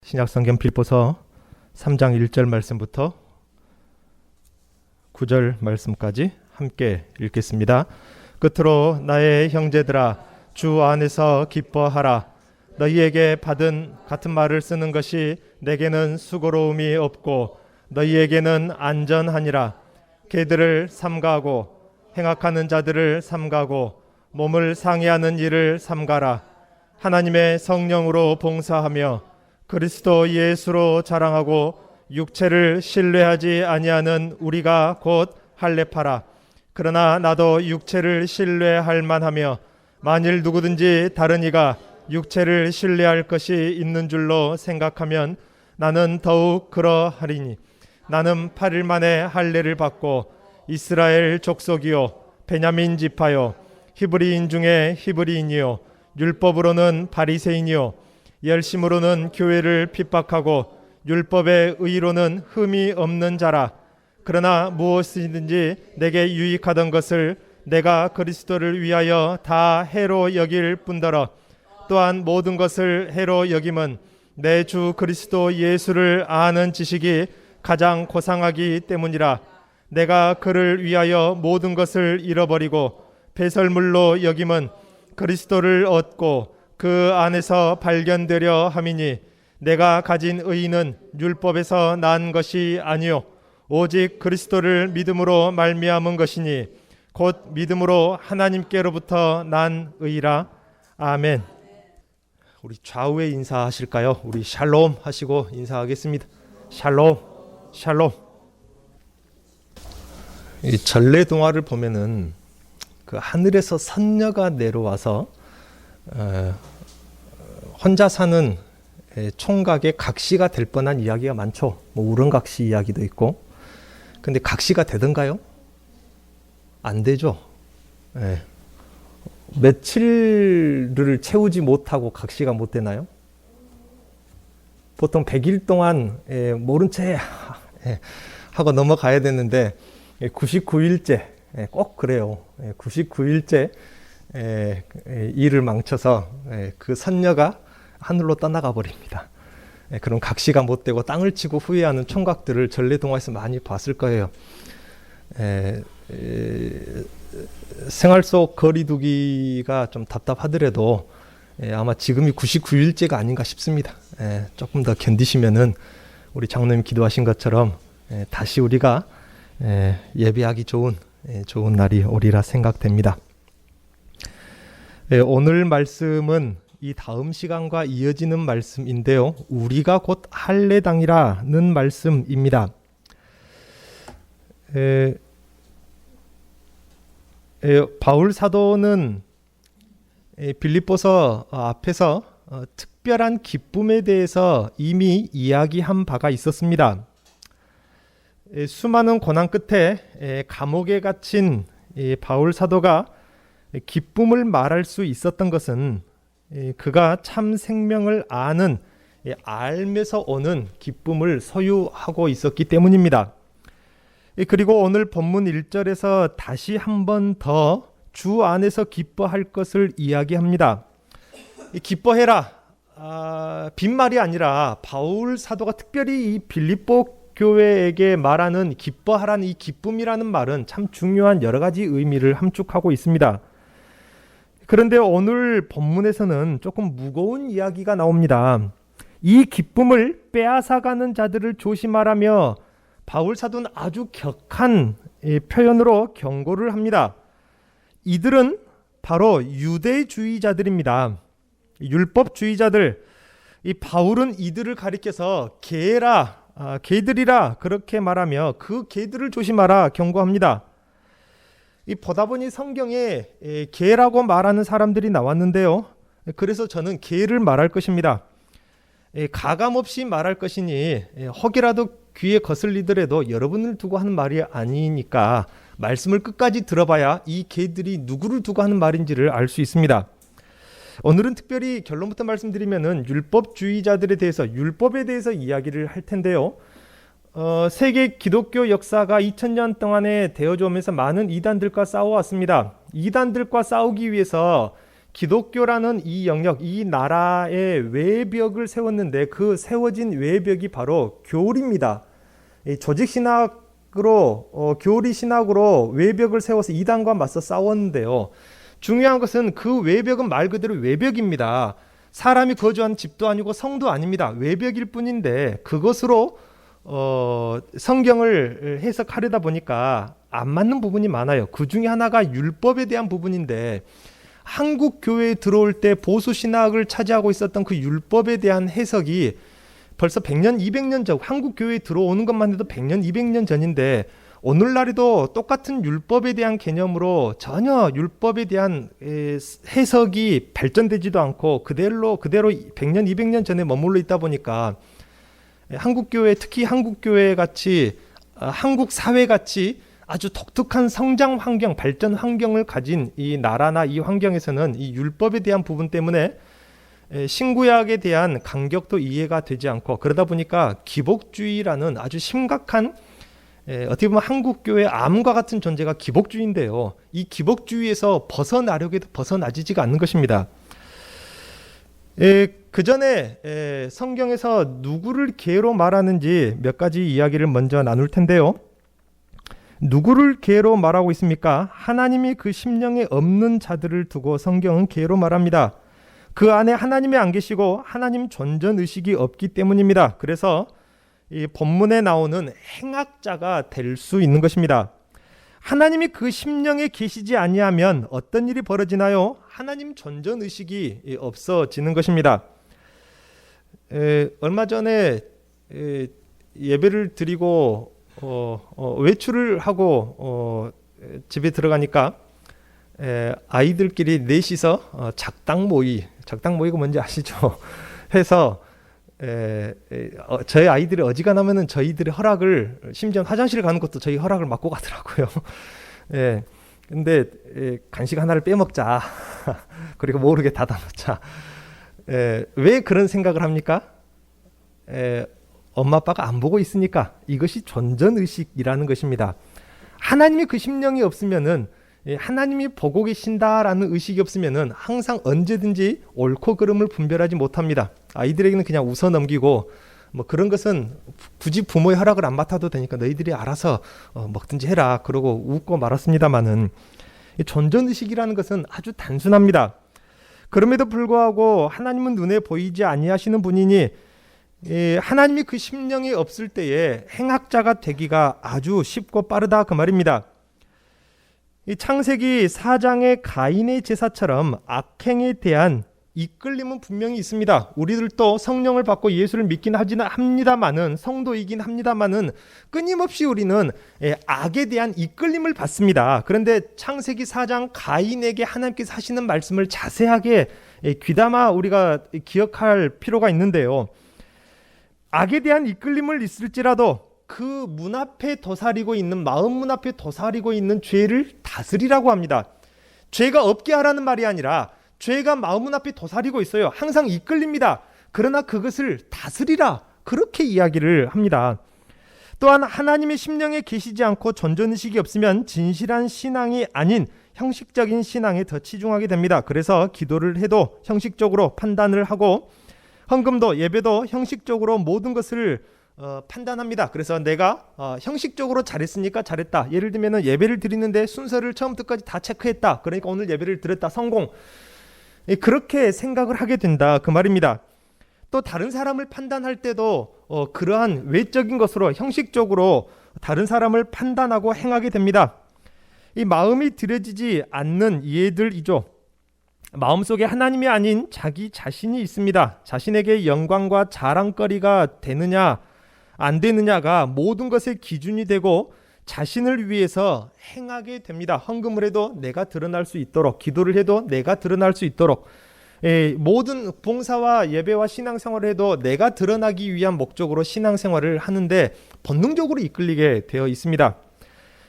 신약성경 빌보서 3장 1절 말씀부터 9절 말씀까지 함께 읽겠습니다. 끝으로 나의 형제들아, 주 안에서 기뻐하라. 너희에게 받은 같은 말을 쓰는 것이 내게는 수고로움이 없고 너희에게는 안전하니라. 개들을 삼가고 행악하는 자들을 삼가고 몸을 상해하는 일을 삼가라. 하나님의 성령으로 봉사하며 그리스도 예수로 자랑하고 육체를 신뢰하지 아니하는 우리가 곧 할례파라. 그러나 나도 육체를 신뢰할 만하며 만일 누구든지 다른 이가 육체를 신뢰할 것이 있는 줄로 생각하면 나는 더욱 그러하리니 나는 8일 만에 할례를 받고 이스라엘 족속이요 베냐민 지파요 히브리인 중에 히브리인이요 율법으로는 바리새인이요 열심으로는 교회를 핍박하고 율법의 의로는 흠이 없는 자라. 그러나 무엇이든지 내게 유익하던 것을 내가 그리스도를 위하여 다 해로 여길 뿐더러 또한 모든 것을 해로 여김은 내 주 그리스도 예수를 아는 지식이 가장 고상하기 때문이라. 내가 그를 위하여 모든 것을 잃어버리고 배설물로 여김은 그리스도를 얻고 그 안에서 발견되려 함이니 내가 가진 의는 율법에서 난 것이 아니요 오직 그리스도를 믿음으로 말미암은 것이니 곧 믿음으로 하나님께로부터 난 의라. 아멘. 우리 좌우에 인사하실까요? 우리 샬롬 하시고 인사하겠습니다. 샬롬, 샬롬. 이 전래 동화를 보면은 그 하늘에서 선녀가 내려와서 혼자 사는 총각의 각시가 될 뻔한 이야기가 많죠. 뭐 우렁각시 이야기도 있고. 근데 각시가 되던가요? 안 되죠. 예. 며칠을 채우지 못하고 각시가 못 되나요? 보통 100일 동안 모른 채 하고 넘어가야 되는데 99일째 꼭 그래요. 99일째 일을 망쳐서 그 선녀가 하늘로 떠나가 버립니다. 그럼 각시가 못 되고 땅을 치고 후회하는 총각들을 전래동화에서 많이 봤을 거예요. 생활 속 거리두기가 좀 답답하더라도 아마 지금이 99일째가 아닌가 싶습니다. 조금 더 견디시면은 우리 장로님 기도하신 것처럼 다시 우리가 예배하기 좋은 날이 오리라 생각됩니다. 오늘 말씀은 이 다음 시간과 이어지는 말씀인데요. 우리가 곧 할례당이라는 말씀입니다. 바울 사도는 빌립보서 앞에서 특별한 기쁨에 대해서 이미 이야기한 바가 있었습니다. 수많은 고난 끝에 감옥에 갇힌 바울 사도가 기쁨을 말할 수 있었던 것은 그가 참 생명을 아는 알면서 오는 기쁨을 소유하고 있었기 때문입니다. 그리고 오늘 본문 1절에서 다시 한 번 더 주 안에서 기뻐할 것을 이야기합니다. 기뻐해라. 빈말이 아니라 바울 사도가 특별히 이 빌립보 교회에게 말하는 기뻐하라는 이 기쁨이라는 말은 참 중요한 여러 가지 의미를 함축하고 있습니다. 그런데 오늘 본문에서는 조금 무거운 이야기가 나옵니다. 이 기쁨을 빼앗아가는 자들을 조심하라며 바울 사도는 아주 격한 표현으로 경고를 합니다. 이들은 바로 유대주의자들입니다. 율법주의자들. 이 바울은 이들을 가리켜서 개들이라 그렇게 말하며 그 개들을 조심하라 경고합니다. 보다 보니 성경에 개라고 말하는 사람들이 나왔는데요. 그래서 저는 개를 말할 것입니다. 가감없이 말할 것이니 혹이라도 귀에 거슬리더라도 여러분을 두고 하는 말이 아니니까 말씀을 끝까지 들어봐야 이 개들이 누구를 두고 하는 말인지를 알 수 있습니다. 오늘은 특별히 결론부터 말씀드리면은 율법주의자들에 대해서, 율법에 대해서 이야기를 할 텐데요. 세계 기독교 역사가 2000년 동안에 되어져 오면서 많은 이단들과 싸워왔습니다. 이단들과 싸우기 위해서 기독교라는 이 영역, 이 나라의 외벽을 세웠는데 그 세워진 외벽이 바로 교리입니다. 조직 신학으로 교리 신학으로 외벽을 세워서 이단과 맞서 싸웠는데요. 중요한 것은 그 외벽은 말 그대로 외벽입니다. 사람이 거주하는 집도 아니고 성도 아닙니다. 외벽일 뿐인데 그것으로 성경을 해석하려다 보니까 안 맞는 부분이 많아요. 그 중에 하나가 율법에 대한 부분인데 한국 교회에 들어올 때 보수 신학을 차지하고 있었던 그 율법에 대한 해석이 벌써 100년, 200년 전 한국 교회에 들어오는 것만 해도 100년, 200년 전인데 오늘날에도 똑같은 율법에 대한 개념으로 전혀 율법에 대한 해석이 발전되지도 않고 그대로 100년, 200년 전에 머물러 있다 보니까 한국 교회, 특히 한국 교회 같이 한국 사회 같이 아주 독특한 성장 환경, 발전 환경을 가진 이 나라나 이 환경에서는 이 율법에 대한 부분 때문에 신구약에 대한 간격도 이해가 되지 않고 그러다 보니까 기복주의라는 아주 심각한 어떻게 보면 한국 교회의 암과 같은 존재가 기복주의인데요. 이 기복주의에서 벗어나려고 해도 벗어나지가 않는 것입니다. 그 전에 성경에서 누구를 개로 말하는지 몇 가지 이야기를 먼저 나눌 텐데요. 누구를 개로 말하고 있습니까? 하나님이 그 심령에 없는 자들을 두고 성경은 개로 말합니다. 그 안에 하나님이 안 계시고 하나님 존전의식이 없기 때문입니다. 그래서 이 본문에 나오는 행악자가 될 수 있는 것입니다. 하나님이 그 심령에 계시지 아니하면 어떤 일이 벌어지나요? 하나님 존전의식이 없어지는 것입니다. 얼마 전에 예배를 드리고 외출을 하고 집에 들어가니까 아이들끼리 넷이서 작당 모이가 뭔지 아시죠? 해서 저희 아이들이 어지간하면은 저희들의 허락을 심지어 화장실 가는 것도 저희 허락을 받고 가더라고요. 근데 간식 하나를 빼먹자. 그리고 모르게 닫아놓자. 왜 그런 생각을 합니까? 엄마 아빠가 안 보고 있으니까. 이것이 존전의식이라는 것입니다. 하나님이 그 심령이 없으면은 하나님이 보고 계신다라는 의식이 없으면은 항상 언제든지 옳고 그름을 분별하지 못합니다. 아이들에게는 그냥 웃어 넘기고 뭐 그런 것은 굳이 부모의 허락을 안 맡아도 되니까 너희들이 알아서 먹든지 해라 그러고 웃고 말았습니다마는 존전의식이라는 것은 아주 단순합니다. 그럼에도 불구하고 하나님은 눈에 보이지 아니하시는 분이니 하나님이 그 심령이 없을 때에 행악자가 되기가 아주 쉽고 빠르다 그 말입니다. 이 창세기 4장의 가인의 제사처럼 악행에 대한 이끌림은 분명히 있습니다. 우리들도 성령을 받고 예수를 믿긴 합니다만은 성도이긴 합니다만은 끊임없이 우리는 악에 대한 이끌림을 받습니다. 그런데 창세기 4장 가인에게 하나님께서 하시는 말씀을 자세하게 귀담아 우리가 기억할 필요가 있는데요. 악에 대한 이끌림을 있을지라도 그 문 앞에 도사리고 있는 마음 문 앞에 도사리고 있는 죄를 다스리라고 합니다. 죄가 없게 하라는 말이 아니라 죄가 마음 문 앞에 도사리고 있어요. 항상 이끌립니다. 그러나 그것을 다스리라 그렇게 이야기를 합니다. 또한 하나님의 심령에 계시지 않고 존전의식이 없으면 진실한 신앙이 아닌 형식적인 신앙에 더 치중하게 됩니다. 그래서 기도를 해도 형식적으로 판단을 하고 헌금도 예배도 형식적으로 모든 것을 판단합니다. 그래서 내가 형식적으로 잘했으니까 잘했다. 예를 들면 예배를 드리는데 순서를 처음부터 끝까지 다 체크했다. 그러니까 오늘 예배를 드렸다. 성공. 그렇게 생각을 하게 된다. 그 말입니다. 또 다른 사람을 판단할 때도 그러한 외적인 것으로 형식적으로 다른 사람을 판단하고 행하게 됩니다. 이 마음이 들여지지 않는 이해들이죠. 마음속에 하나님이 아닌 자기 자신이 있습니다. 자신에게 영광과 자랑거리가 되느냐 안 되느냐가 모든 것의 기준이 되고 자신을 위해서 행하게 됩니다. 헌금을 해도 내가 드러날 수 있도록, 기도를 해도 내가 드러날 수 있도록, 모든 봉사와 예배와 신앙생활을 해도 내가 드러나기 위한 목적으로 신앙생활을 하는데 본능적으로 이끌리게 되어 있습니다.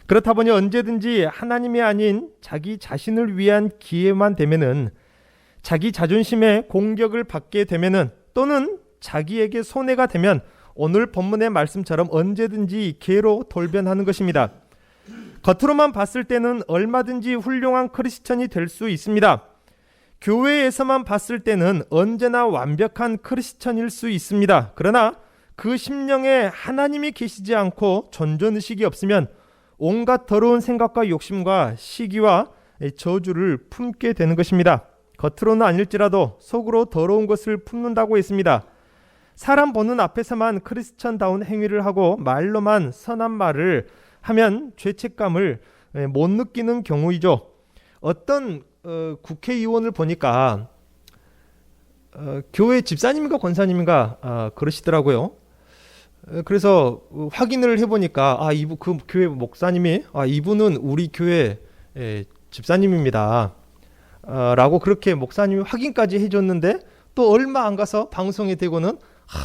그렇다 보니 언제든지 하나님이 아닌 자기 자신을 위한 기회만 되면은 자기 자존심에 공격을 받게 되면은 또는 자기에게 손해가 되면 오늘 본문의 말씀처럼 언제든지 개로 돌변하는 것입니다. 겉으로만 봤을 때는 얼마든지 훌륭한 크리스천이 될 수 있습니다. 교회에서만 봤을 때는 언제나 완벽한 크리스천일 수 있습니다. 그러나 그 심령에 하나님이 계시지 않고 존존의식이 없으면 온갖 더러운 생각과 욕심과 시기와 저주를 품게 되는 것입니다. 겉으로는 아닐지라도 속으로 더러운 것을 품는다고 했습니다. 사람 보는 앞에서만 크리스천다운 행위를 하고 말로만 선한 말을 하면 죄책감을 못 느끼는 경우이죠. 어떤 국회의원을 보니까 교회 집사님인가 권사님인가 그러시더라고요. 그래서 확인을 해보니까 그 교회 목사님이 이분은 우리 교회 집사님입니다 라고 그렇게 목사님이 확인까지 해줬는데, 또 얼마 안 가서 방송에 대고는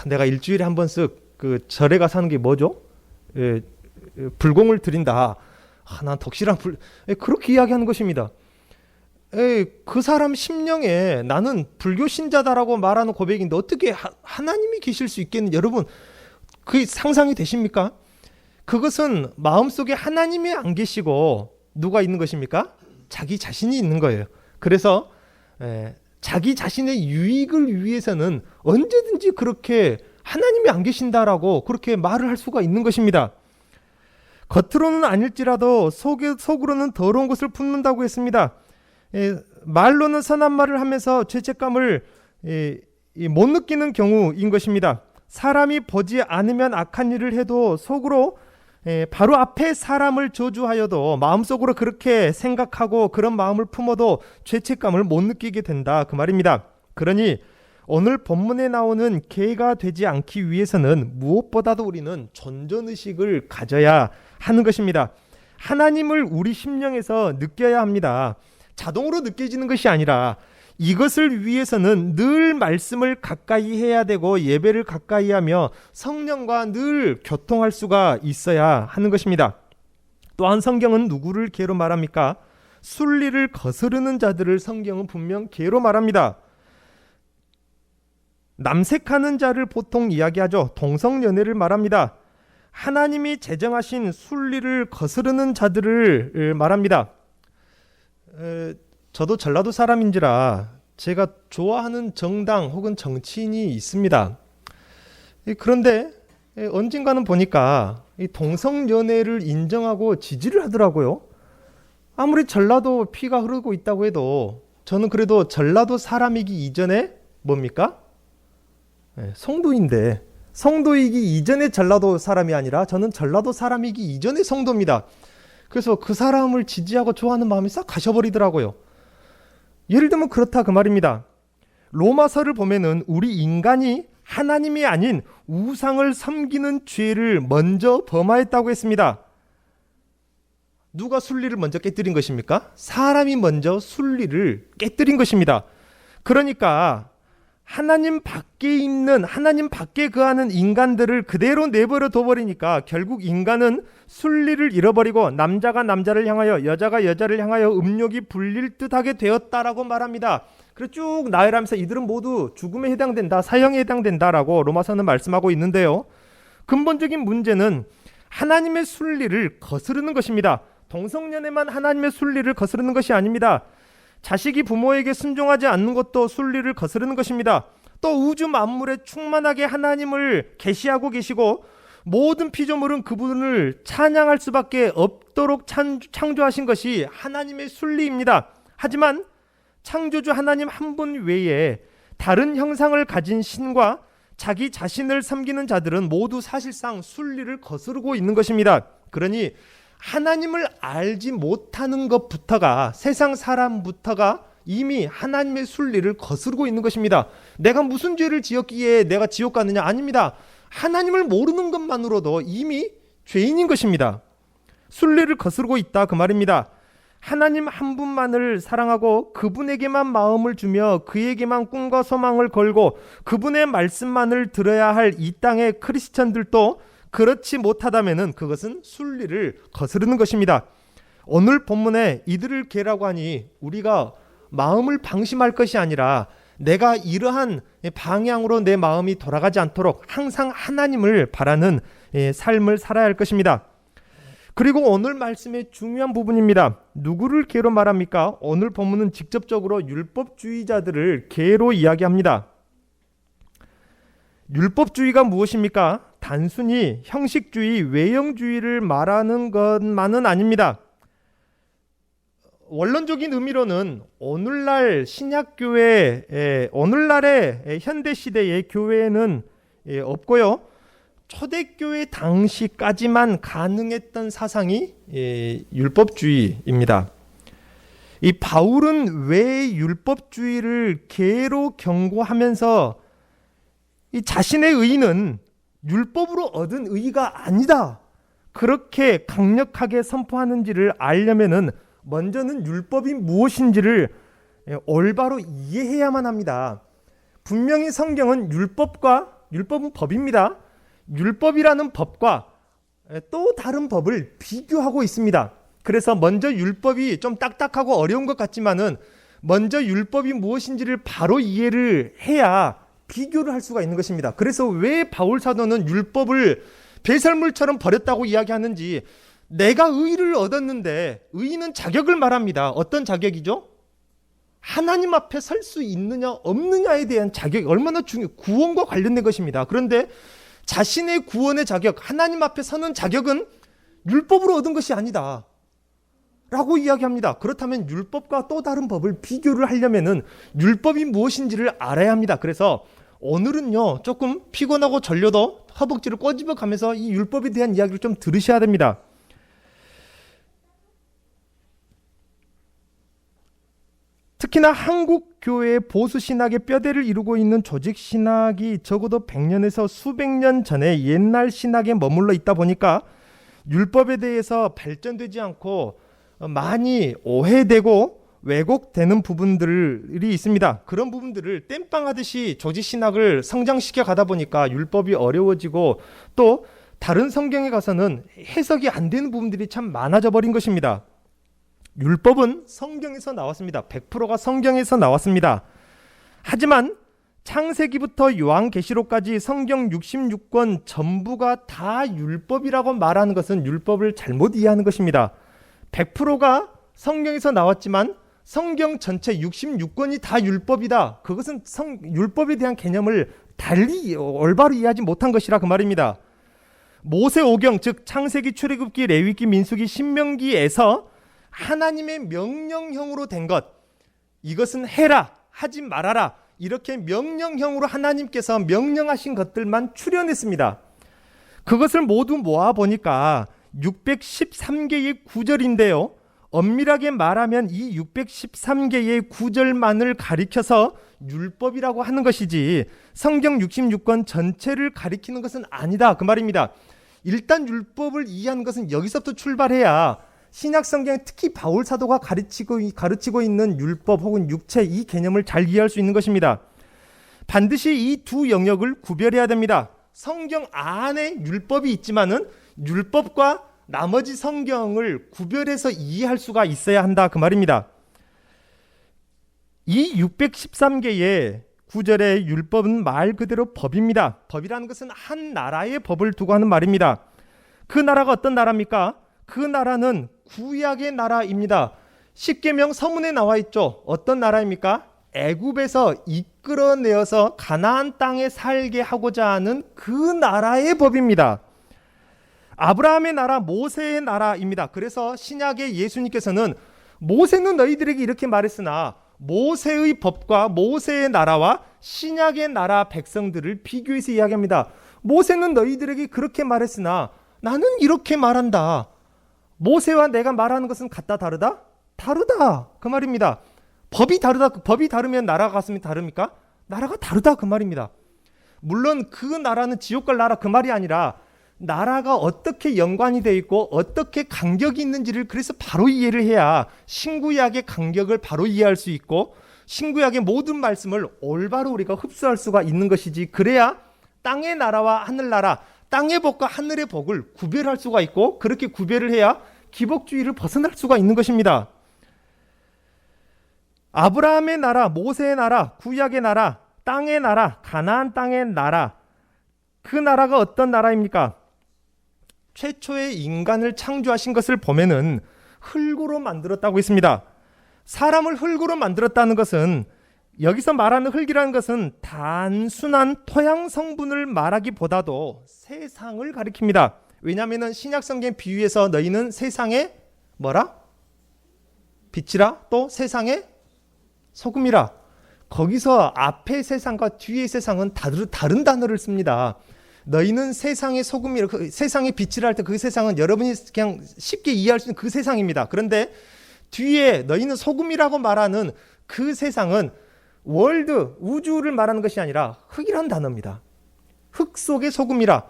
내가 일주일에 한 번씩 그 절에 가서 하는 게 뭐죠? 불공을 드린다. 난 덕실한 그렇게 이야기하는 것입니다. 그 사람 심령에 나는 불교 신자다라고 말하는 고백인데 어떻게 하나님이 계실 수 있겠는? 여러분, 그 상상이 되십니까? 그것은 마음속에 하나님이 안 계시고 누가 있는 것입니까? 자기 자신이 있는 거예요. 그래서 자기 자신의 유익을 위해서는 언제든지 그렇게 하나님이 안 계신다라고 그렇게 말을 할 수가 있는 것입니다. 겉으로는 아닐지라도 속으로는 더러운 것을 품는다고 했습니다. 말로는 선한 말을 하면서 죄책감을 못 느끼는 경우인 것입니다. 사람이 보지 않으면 악한 일을 해도 속으로 바로 앞에 사람을 저주하여도 마음속으로 그렇게 생각하고 그런 마음을 품어도 죄책감을 못 느끼게 된다, 그 말입니다. 그러니 오늘 본문에 나오는 개가 되지 않기 위해서는 무엇보다도 우리는 존존의식을 가져야 하는 것입니다. 하나님을 우리 심령에서 느껴야 합니다. 자동으로 느껴지는 것이 아니라 이것을 위해서는 늘 말씀을 가까이 해야 되고 예배를 가까이 하며 성령과 늘 교통할 수가 있어야 하는 것입니다. 또한 성경은 누구를 개로 말합니까? 순리를 거스르는 자들을 성경은 분명 개로 말합니다. 남색하는 자를 보통 이야기하죠. 동성연애를 말합니다. 하나님이 제정하신 순리를 거스르는 자들을 말합니다. 저도 전라도 사람인지라 제가 좋아하는 정당 혹은 정치인이 있습니다. 그런데 언젠가는 보니까 이 동성연애를 인정하고 지지를 하더라고요. 아무리 전라도 피가 흐르고 있다고 해도 저는 그래도 전라도 사람이기 이전에 뭡니까? 성도인데, 성도이기 이전에 전라도 사람이 아니라 저는 전라도 사람이기 이전에 성도입니다. 그래서 그 사람을 지지하고 좋아하는 마음이 싹 가셔버리더라고요. 예를 들면 그렇다, 그 말입니다. 로마서를 보면은 우리 인간이 하나님이 아닌 우상을 섬기는 죄를 먼저 범하였다고 했습니다. 누가 순리를 먼저 깨뜨린 것입니까? 사람이 먼저 순리를 깨뜨린 것입니다. 그러니까 하나님 밖에 있는, 하나님 밖에 거하는 인간들을 그대로 내버려 둬버리니까 결국 인간은 순리를 잃어버리고 남자가 남자를 향하여 여자가 여자를 향하여 음욕이 불릴 듯하게 되었다라고 말합니다. 그래서 쭉 나열하면서 이들은 모두 죽음에 해당된다, 사형에 해당된다라고 로마서는 말씀하고 있는데요. 근본적인 문제는 하나님의 순리를 거스르는 것입니다. 동성연애만 하나님의 순리를 거스르는 것이 아닙니다. 자식이 부모에게 순종하지 않는 것도 순리를 거스르는 것입니다. 또 우주 만물에 충만하게 하나님을 계시하고 계시고 모든 피조물은 그분을 찬양할 수밖에 없도록 창조하신 것이 하나님의 순리입니다. 하지만 창조주 하나님 한 분 외에 다른 형상을 가진 신과 자기 자신을 섬기는 자들은 모두 사실상 순리를 거스르고 있는 것입니다. 그러니 하나님을 알지 못하는 것부터가, 세상 사람부터가 이미 하나님의 순리를 거스르고 있는 것입니다. 내가 무슨 죄를 지었기에 내가 지옥 가느냐? 아닙니다. 하나님을 모르는 것만으로도 이미 죄인인 것입니다. 순리를 거스르고 있다, 그 말입니다. 하나님 한 분만을 사랑하고 그분에게만 마음을 주며 그에게만 꿈과 소망을 걸고 그분의 말씀만을 들어야 할 이 땅의 크리스천들도 그렇지 못하다면은 그것은 순리를 거스르는 것입니다. 오늘 본문에 이들을 개라고 하니 우리가 마음을 방심할 것이 아니라 내가 이러한 방향으로 내 마음이 돌아가지 않도록 항상 하나님을 바라는 삶을 살아야 할 것입니다. 그리고 오늘 말씀의 중요한 부분입니다. 누구를 개로 말합니까? 오늘 본문은 직접적으로 율법주의자들을 개로 이야기합니다. 율법주의가 무엇입니까? 단순히 형식주의, 외형주의를 말하는 것만은 아닙니다. 원론적인 의미로는 오늘날 신약교회, 오늘날의 현대시대의 교회에는 없고요. 초대교회 당시까지만 가능했던 사상이 율법주의입니다. 이 바울은 왜 율법주의를 개로 경고하면서 이 자신의 의는 율법으로 얻은 의가 아니다, 그렇게 강력하게 선포하는지를 알려면은 먼저는 율법이 무엇인지를 올바로 이해해야만 합니다. 분명히 성경은 율법은 법입니다. 율법이라는 법과 또 다른 법을 비교하고 있습니다. 그래서 먼저 율법이 좀 딱딱하고 어려운 것 같지만은 먼저 율법이 무엇인지를 바로 이해를 해야 비교를 할 수가 있는 것입니다. 그래서 왜 바울 사도는 율법을 배설물처럼 버렸다고 이야기하는지, 내가 의를 얻었는데, 의는 자격을 말합니다. 어떤 자격이죠? 하나님 앞에 설 수 있느냐 없느냐에 대한 자격이 얼마나 구원과 관련된 것입니다. 그런데 자신의 구원의 자격, 하나님 앞에 서는 자격은 율법으로 얻은 것이 아니다 라고 이야기합니다. 그렇다면 율법과 또 다른 법을 비교를 하려면은 율법이 무엇인지를 알아야 합니다. 그래서 오늘은요, 조금 피곤하고 졸려도 허벅지를 꼬집어 가면서 이 율법에 대한 이야기를 좀 들으셔야 됩니다. 특히나 한국 교회의 보수 신학의 뼈대를 이루고 있는 조직 신학이 적어도 100년에서 수백 년 전에 옛날 신학에 머물러 있다 보니까 율법에 대해서 발전되지 않고 많이 오해되고 왜곡되는 부분들이 있습니다. 그런 부분들을 땜빵하듯이 조직 신학을 성장시켜 가다 보니까 율법이 어려워지고 또 다른 성경에 가서는 해석이 안 되는 부분들이 참 많아져 버린 것입니다. 율법은 성경에서 나왔습니다. 100%가 성경에서 나왔습니다. 하지만 창세기부터 요한계시록까지 성경 66권 전부가 다 율법이라고 말하는 것은 율법을 잘못 이해하는 것입니다. 100%가 성경에서 나왔지만 성경 전체 66권이 다 율법이다, 그것은 율법에 대한 개념을 달리 올바로 이해하지 못한 것이라 그 말입니다. 모세오경, 즉 창세기, 출애굽기, 레위기, 민수기, 신명기에서 하나님의 명령형으로 된 것, 이것은 해라, 하지 말아라, 이렇게 명령형으로 하나님께서 명령하신 것들만 출연했습니다. 그것을 모두 모아보니까 613개의 구절인데요, 엄밀하게 말하면 이 613개의 구절만을 가리켜서 율법이라고 하는 것이지 성경 66권 전체를 가리키는 것은 아니다, 그 말입니다. 일단 율법을 이해하는 것은 여기서부터 출발해야 신약 성경, 특히 바울 사도가 가르치고 있는 율법 혹은 육체, 이 개념을 잘 이해할 수 있는 것입니다. 반드시 이 두 영역을 구별해야 됩니다. 성경 안에 율법이 있지만은 율법과 나머지 성경을 구별해서 이해할 수가 있어야 한다, 그 말입니다. 이 613개의 구절의 율법은 말 그대로 법입니다. 법이라는 것은 한 나라의 법을 두고 하는 말입니다. 그 나라가 어떤 나라입니까? 그 나라는 구약의 나라입니다. 십계명 서문에 나와 있죠. 어떤 나라입니까? 애굽에서 이끌어내어서 가나안 땅에 살게 하고자 하는 그 나라의 법입니다. 아브라함의 나라, 모세의 나라입니다. 그래서 신약의 예수님께서는 모세는 너희들에게 이렇게 말했으나 모세의 법과 모세의 나라와 신약의 나라 백성들을 비교해서 이야기합니다. 모세는 너희들에게 그렇게 말했으나 나는 이렇게 말한다. 모세와 내가 말하는 것은 같다, 다르다? 다르다, 그 말입니다. 법이 다르다, 법이 다르면 나라가 같으면 다릅니까? 나라가 다르다, 그 말입니다. 물론 그 나라는 지옥 갈 나라, 그 말이 아니라 나라가 어떻게 연관이 되어 있고 어떻게 간격이 있는지를 그래서 바로 이해를 해야 신구약의 간격을 바로 이해할 수 있고 신구약의 모든 말씀을 올바로 우리가 흡수할 수가 있는 것이지, 그래야 땅의 나라와 하늘나라, 땅의 복과 하늘의 복을 구별할 수가 있고, 그렇게 구별을 해야 기복주의를 벗어날 수가 있는 것입니다. 아브라함의 나라, 모세의 나라, 구약의 나라, 땅의 나라, 가나안 땅의 나라, 그 나라가 어떤 나라입니까? 최초의 인간을 창조하신 것을 보면은 흙으로 만들었다고 했습니다. 사람을 흙으로 만들었다는 것은, 여기서 말하는 흙이라는 것은 단순한 토양 성분을 말하기보다도 세상을 가리킵니다. 왜냐하면 신약성경 비유에서 너희는 세상의 뭐라? 빛이라, 또 세상의 소금이라. 거기서 앞의 세상과 뒤의 세상은 다른 단어를 씁니다. 너희는 세상의 소금이라, 세상의 빛이라 할 때 그 세상은 여러분이 그냥 쉽게 이해할 수 있는 그 세상입니다. 그런데 뒤에 너희는 소금이라고 말하는 그 세상은 월드, 우주를 말하는 것이 아니라 흙이라는 단어입니다. 흙 속의 소금이라.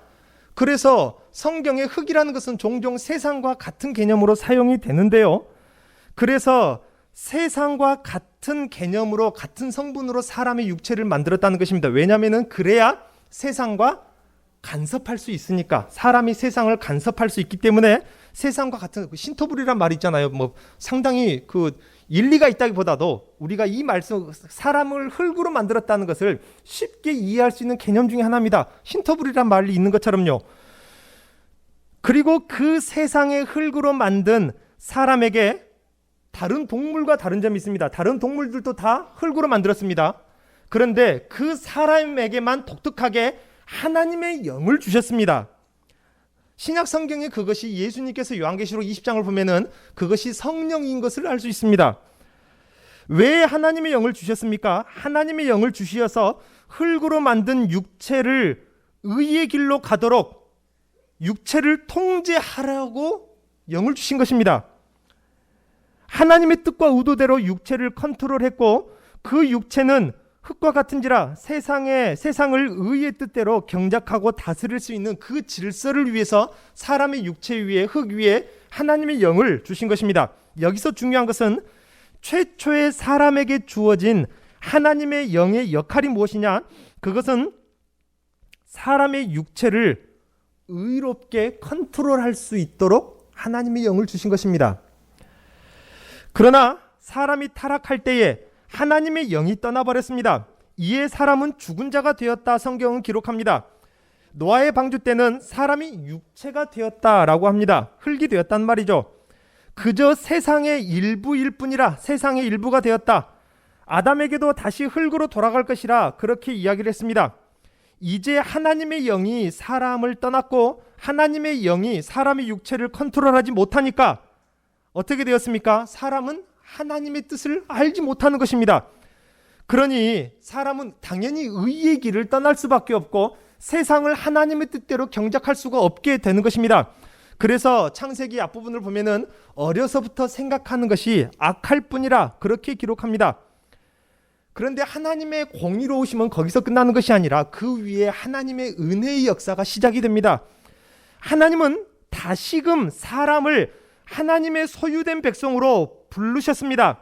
그래서 성경에 흙이라는 것은 종종 세상과 같은 개념으로 사용이 되는데요. 그래서 세상과 같은 개념으로, 같은 성분으로 사람의 육체를 만들었다는 것입니다. 왜냐하면 그래야 세상과 간섭할 수 있으니까. 사람이 세상을 간섭할 수 있기 때문에 세상과 같은, 신토불이란 말이 있잖아요. 뭐 상당히 그 일리가 있다기보다도 우리가 이 말씀, 사람을 흙으로 만들었다는 것을 쉽게 이해할 수 있는 개념 중에 하나입니다. 신토불이란 말이 있는 것처럼요. 그리고 그 세상의 흙으로 만든 사람에게 다른 동물과 다른 점이 있습니다. 다른 동물들도 다 흙으로 만들었습니다. 그런데 그 사람에게만 독특하게 하나님의 영을 주셨습니다. 신약 성경에 그것이, 예수님께서 요한계시록 20장을 보면은 그것이 성령인 것을 알 수 있습니다. 왜 하나님의 영을 주셨습니까? 하나님의 영을 주시어서 흙으로 만든 육체를 의의 길로 가도록 육체를 통제하라고 영을 주신 것입니다. 하나님의 뜻과 의도대로 육체를 컨트롤했고, 그 육체는 흙과 같은지라 세상을 의의 뜻대로 경작하고 다스릴 수 있는 그 질서를 위해서 사람의 육체 위에, 흙 위에 하나님의 영을 주신 것입니다. 여기서 중요한 것은 최초의 사람에게 주어진 하나님의 영의 역할이 무엇이냐? 그것은 사람의 육체를 의롭게 컨트롤할 수 있도록 하나님의 영을 주신 것입니다. 그러나 사람이 타락할 때에 하나님의 영이 떠나버렸습니다. 이에 사람은 죽은 자가 되었다, 성경은 기록합니다. 노아의 방주 때는 사람이 육체가 되었다라고 합니다. 흙이 되었단 말이죠. 그저 세상의 일부일 뿐이라, 세상의 일부가 되었다. 아담에게도 다시 흙으로 돌아갈 것이라 그렇게 이야기를 했습니다. 이제 하나님의 영이 사람을 떠났고 하나님의 영이 사람의 육체를 컨트롤하지 못하니까 어떻게 되었습니까? 사람은 하나님의 뜻을 알지 못하는 것입니다. 그러니 사람은 당연히 의의 길을 떠날 수밖에 없고 세상을 하나님의 뜻대로 경작할 수가 없게 되는 것입니다. 그래서 창세기 앞부분을 보면은 어려서부터 생각하는 것이 악할 뿐이라 그렇게 기록합니다. 그런데 하나님의 공의로우심은 거기서 끝나는 것이 아니라 그 위에 하나님의 은혜의 역사가 시작이 됩니다. 하나님은 다시금 사람을 하나님의 소유된 백성으로 부르셨습니다.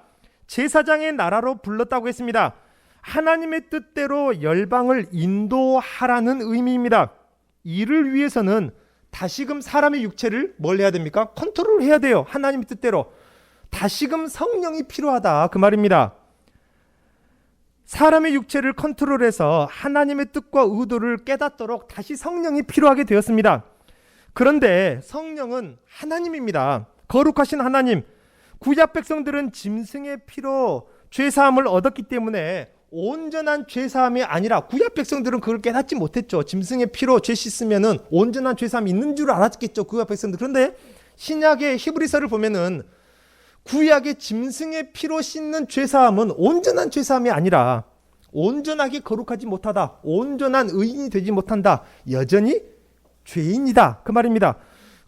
제사장의 나라로 불렀다고 했습니다. 하나님의 뜻대로 열방을 인도하라는 의미입니다. 이를 위해서는 다시금 사람의 육체를 뭘 해야 됩니까? 컨트롤 해야 돼요. 하나님의 뜻대로. 다시금 성령이 필요하다, 그 말입니다. 사람의 육체를 컨트롤해서 하나님의 뜻과 의도를 깨닫도록 다시 성령이 필요하게 되었습니다. 그런데 성령은 하나님입니다. 거룩하신 하나님. 구약 백성들은 짐승의 피로 죄사함을 얻었기 때문에 온전한 죄사함이 아니라, 구약 백성들은 그걸 깨닫지 못했죠. 짐승의 피로 죄 씻으면은 온전한 죄사함이 있는 줄 알았겠죠, 구약 백성들. 그런데 신약의 히브리서를 보면은 구약의 짐승의 피로 씻는 죄사함은 온전한 죄사함이 아니라 온전하게 거룩하지 못하다, 온전한 의인이 되지 못한다, 여전히 죄인이다, 그 말입니다.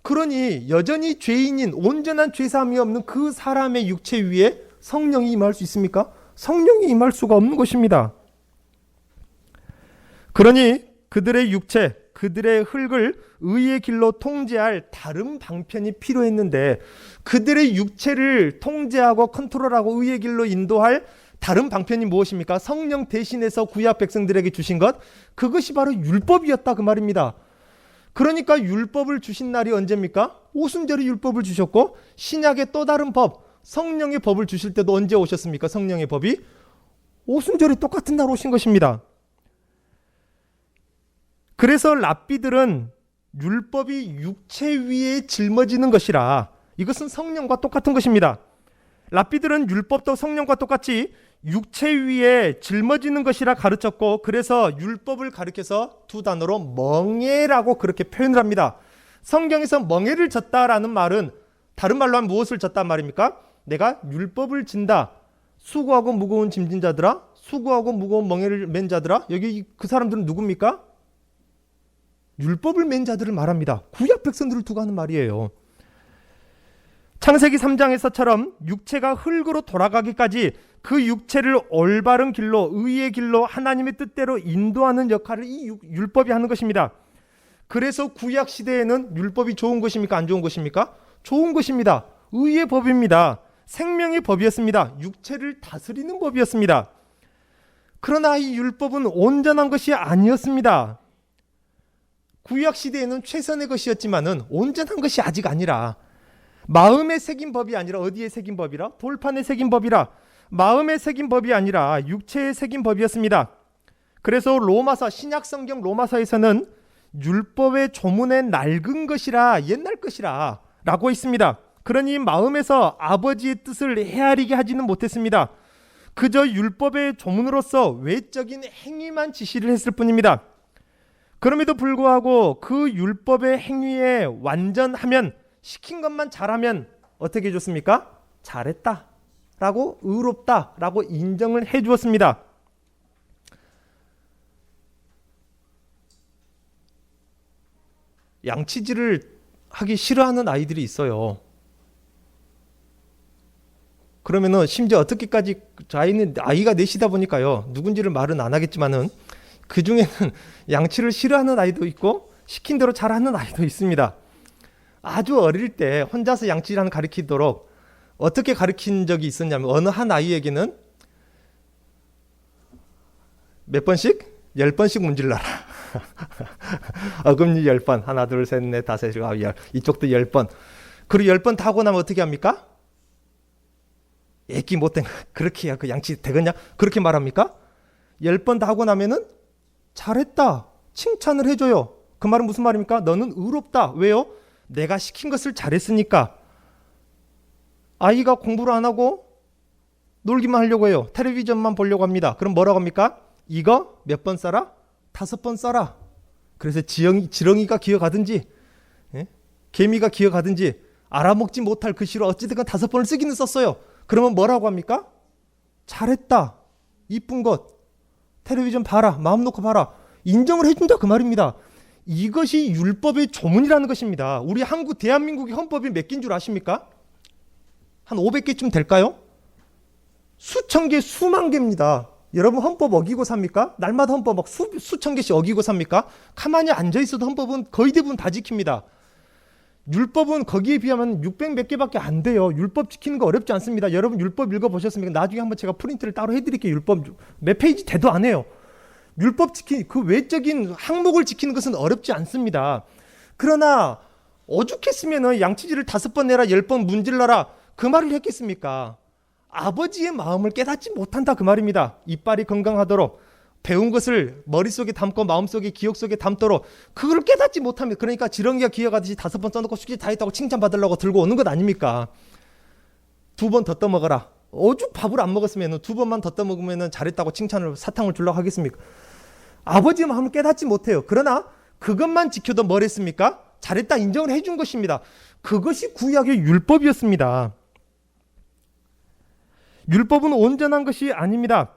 그러니 여전히 죄인인, 온전한 죄사함이 없는 그 사람의 육체 위에 성령이 임할 수 있습니까? 성령이 임할 수가 없는 것입니다. 그러니 그들의 육체, 그들의 흙을 의의 길로 통제할 다른 방편이 필요했는데, 그들의 육체를 통제하고 컨트롤하고 의의 길로 인도할 다른 방편이 무엇입니까? 성령 대신해서 구약 백성들에게 주신 것, 그것이 바로 율법이었다, 그 말입니다. 그러니까 율법을 주신 날이 언제입니까? 오순절에 율법을 주셨고, 신약의 또 다른 법, 성령의 법을 주실 때도 언제 오셨습니까? 성령의 법이 오순절에 똑같은 날 오신 것입니다. 그래서 랍비들은 율법이 육체 위에 짊어지는 것이라. 이것은 성령과 똑같은 것입니다. 랍비들은 율법도 성령과 똑같이 육체 위에 짊어지는 것이라 가르쳤고, 그래서 율법을 가리켜서 두 단어로 멍에라고 그렇게 표현을 합니다. 성경에서 멍에를 졌다라는 말은 다른 말로 하면 무엇을 졌단 말입니까? 내가 율법을 진다. 수고하고 무거운 짐진 자들아, 수고하고 무거운 멍에를 맨 자들아. 여기 그 사람들은 누굽니까? 율법을 맨 자들을 말합니다. 구약 백성들을 두고 하는 말이에요. 창세기 3장에서처럼 육체가 흙으로 돌아가기까지 그 육체를 올바른 길로, 의의 길로, 하나님의 뜻대로 인도하는 역할을 이 율법이 하는 것입니다. 그래서 구약 시대에는 율법이 좋은 것입니까? 안 좋은 것입니까? 좋은 것입니다. 의의 법입니다. 생명의 법이었습니다. 육체를 다스리는 법이었습니다. 그러나 이 율법은 온전한 것이 아니었습니다. 구약 시대에는 최선의 것이었지만은 온전한 것이 아직 아니라, 마음에 새긴 법이 아니라 어디에 새긴 법이라? 돌판에 새긴 법이라. 마음에 새긴 법이 아니라 육체에 새긴 법이었습니다. 그래서 로마서, 신약성경 로마서에서는 율법의 조문에 낡은 것이라, 옛날 것이라 라고 있습니다. 그러니 마음에서 아버지의 뜻을 헤아리게 하지는 못했습니다. 그저 율법의 조문으로서 외적인 행위만 지시를 했을 뿐입니다. 그럼에도 불구하고 그 율법의 행위에 완전하면, 시킨 것만 잘하면 어떻게 해줬습니까? 잘했다 라고, 의롭다 라고 인정을 해 주었습니다. 양치질을 하기 싫어하는 아이들이 있어요. 그러면은 심지어 어떻게까지, 아이가 넷이다 보니까요, 누군지를 말은 안 하겠지만은 그 중에는 양치를 싫어하는 아이도 있고 시킨 대로 잘하는 아이도 있습니다. 아주 어릴 때 혼자서 양치질을 가르치도록 어떻게 가르친 적이 있었냐면, 어느 한 아이에게는 몇 번씩? 10번씩 문질러라. 어금니 10번. 하나, 둘, 셋, 넷, 다섯, 여섯, 아홉, 열. 이쪽도 10번. 그리고 10번 다 하고 나면 어떻게 합니까? 애기 못된 거. 그렇게 해야 그 양치 되겠냐? 그렇게 말합니까? 10번 다 하고 나면은 잘했다. 칭찬을 해줘요. 그 말은 무슨 말입니까? 너는 의롭다. 왜요? 내가 시킨 것을 잘했으니까. 아이가 공부를 안 하고 놀기만 하려고 해요. 텔레비전만 보려고 합니다. 그럼 뭐라고 합니까? 이거 몇 번 써라? 5번 써라. 그래서 지렁이가 기어가든지, 개미가 기어가든지 알아먹지 못할 글씨로 어찌됐건 5번을 쓰기는 썼어요. 그러면 뭐라고 합니까? 잘했다. 이쁜 것. 텔레비전 봐라. 마음 놓고 봐라. 인정을 해준다 그 말입니다. 이것이 율법의 조문이라는 것입니다. 우리 대한민국의 헌법이 몇 개인 줄 아십니까? 한 500개쯤 될까요? 수천 개, 수만 개입니다. 여러분 헌법 어기고 삽니까? 날마다 헌법 막 수천 개씩 어기고 삽니까? 가만히 앉아있어도 헌법은 거의 대부분 다 지킵니다. 율법은 거기에 비하면 600 몇 개밖에 안 돼요. 율법 지키는 거 어렵지 않습니다. 여러분 율법 읽어보셨습니까? 나중에 한번 제가 프린트를 따로 해드릴게요. 율법 몇 페이지 돼도 안 해요. 율법 그 외적인 항목을 지키는 것은 어렵지 않습니다. 그러나 오죽했으면 양치질을 5번 내라, 10번 문질러라 그 말을 했겠습니까? 아버지의 마음을 깨닫지 못한다 그 말입니다. 이빨이 건강하도록, 배운 것을 머릿속에 담고 마음속에, 기억 속에 담도록 그걸 깨닫지 못합니다. 그러니까 지렁이가 기어가듯이 5번 써놓고 숙제 다 했다고 칭찬받으려고 들고 오는 것 아닙니까? 2번 더 떠먹어라. 오죽 밥을 안 먹었으면 2번만 더 떠먹으면 잘했다고 칭찬을, 사탕을 주려고 하겠습니까? 아버지의 마음을 깨닫지 못해요. 그러나 그것만 지켜도 뭘 했습니까? 잘했다 인정을 해준 것입니다. 그것이 구약의 율법이었습니다. 율법은 온전한 것이 아닙니다.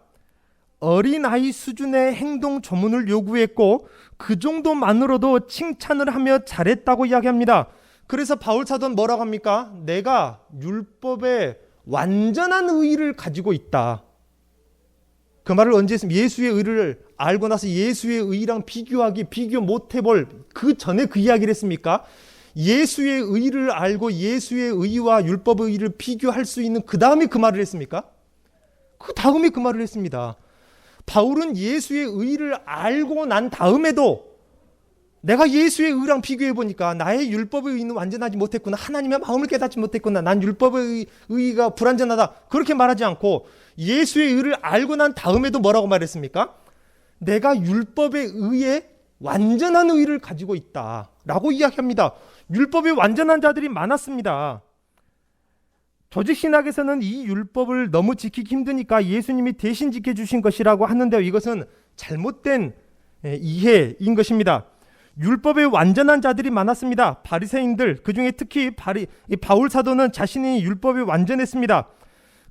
어린아이 수준의 행동 조문을 요구했고 그 정도만으로도 칭찬을 하며 잘했다고 이야기합니다. 그래서 바울 사도는 뭐라고 합니까? 내가 율법의 완전한 의의를 가지고 있다. 그 말을 언제 했습니까? 예수의 의를 알고 나서 예수의 의랑 비교 못 해볼 그 전에 그 이야기를 했습니까? 예수의 의를 알고 예수의 의와 율법의 의를 비교할 수 있는 그 다음에 그 말을 했습니까? 그 다음에 그 말을 했습니다. 바울은 예수의 의를 알고 난 다음에도 내가 예수의 의랑 비교해 보니까 나의 율법의 의는 완전하지 못했구나. 하나님의 마음을 깨닫지 못했구나. 난 율법의 의가 불완전하다. 그렇게 말하지 않고 예수의 의를 알고 난 다음에도 뭐라고 말했습니까? 내가 율법의 의에 완전한 의를 가지고 있다라고 이야기합니다. 율법에 완전한 자들이 많았습니다. 조직신학에서는 이 율법을 너무 지키기 힘드니까 예수님이 대신 지켜주신 것이라고 하는데요. 이것은 잘못된 이해인 것입니다. 율법에 완전한 자들이 많았습니다. 바리새인들, 그중에 특히 바울 사도는 자신이 율법에 완전했습니다.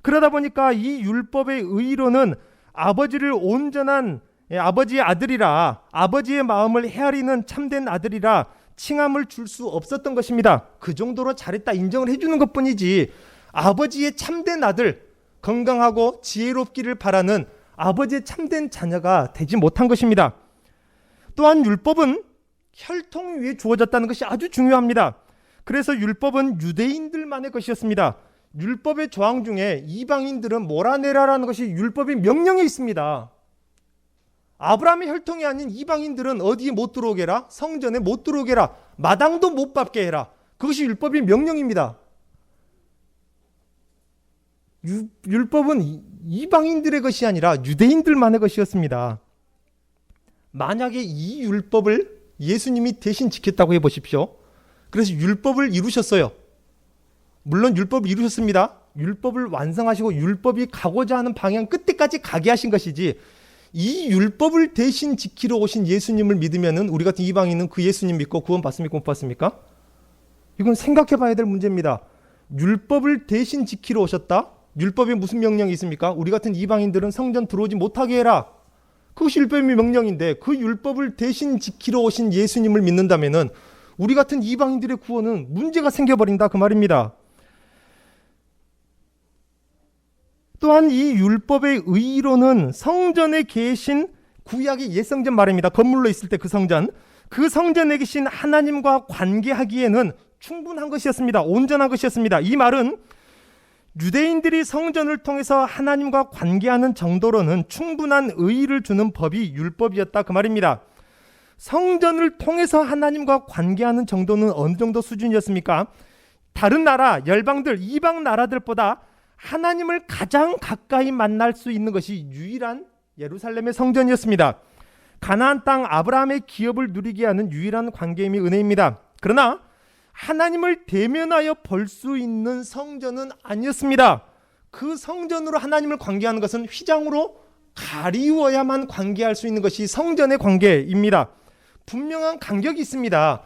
그러다 보니까 이 율법의 의로는 아버지를 온전한 아버지의 아들이라, 아버지의 마음을 헤아리는 참된 아들이라 칭함을 줄 수 없었던 것입니다. 그 정도로 잘했다 인정을 해주는 것뿐이지 아버지의 참된 아들, 건강하고 지혜롭기를 바라는 아버지의 참된 자녀가 되지 못한 것입니다. 또한 율법은 혈통 위에 주어졌다는 것이 아주 중요합니다. 그래서 율법은 유대인들만의 것이었습니다. 율법의 조항 중에 이방인들은 몰아내라라는 것이 율법의 명령에 있습니다. 아브라함의 혈통이 아닌 이방인들은 어디에 못 들어오게 해라? 성전에 못 들어오게 해라. 마당도 못 밟게 해라. 그것이 율법의 명령입니다. 율법은 이방인들의 것이 아니라 유대인들만의 것이었습니다. 만약에 이 율법을 예수님이 대신 지켰다고 해보십시오. 그래서 율법을 이루셨어요. 물론 율법을 이루셨습니다. 율법을 완성하시고 율법이 가고자 하는 방향 끝에까지 가게 하신 것이지, 이 율법을 대신 지키러 오신 예수님을 믿으면은 우리 같은 이방인은 그 예수님 믿고 구원 받습니까? 못 받습니까? 이건 생각해 봐야 될 문제입니다. 율법을 대신 지키러 오셨다? 율법에 무슨 명령이 있습니까? 우리 같은 이방인들은 성전 들어오지 못하게 해라. 그것이 율법의 명령인데 그 율법을 대신 지키러 오신 예수님을 믿는다면은 우리 같은 이방인들의 구원은 문제가 생겨버린다 그 말입니다. 또한 이 율법의 의로는 성전에 계신 구약의 옛성전 말입니다. 건물로 있을 때 그 성전에 계신 하나님과 관계하기에는 충분한 것이었습니다. 온전한 것이었습니다. 이 말은 유대인들이 성전을 통해서 하나님과 관계하는 정도로는 충분한 의의를 주는 법이 율법이었다 그 말입니다. 성전을 통해서 하나님과 관계하는 정도는 어느 정도 수준이었습니까? 다른 나라, 열방들, 이방 나라들보다 하나님을 가장 가까이 만날 수 있는 것이 유일한 예루살렘의 성전이었습니다. 가나안 땅 아브라함의 기업을 누리게 하는 유일한 관계임이 은혜입니다. 그러나 하나님을 대면하여 볼 수 있는 성전은 아니었습니다. 그 성전으로 하나님을 관계하는 것은 휘장으로 가리워야만 관계할 수 있는 것이 성전의 관계입니다. 분명한 간격이 있습니다.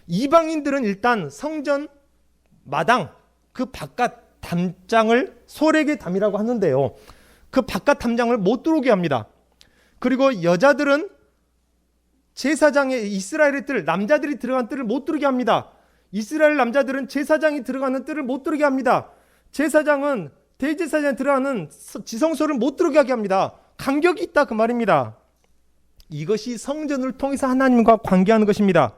이방인들은 일단 성전 마당, 그 바깥 담장을 소래계 담이라고 하는데요, 그 바깥 담장을 못 들어오게 합니다. 그리고 여자들은 제사장의 이스라엘의 뜰, 남자들이 들어간 뜰을 못 들어오게 합니다. 이스라엘 남자들은 제사장이 들어가는 뜰을 못 들어오게 합니다. 제사장은 대제사장이 들어가는 지성소를 못 들어오게 하게 합니다. 간격이 있다 그 말입니다. 이것이 성전을 통해서 하나님과 관계하는 것입니다.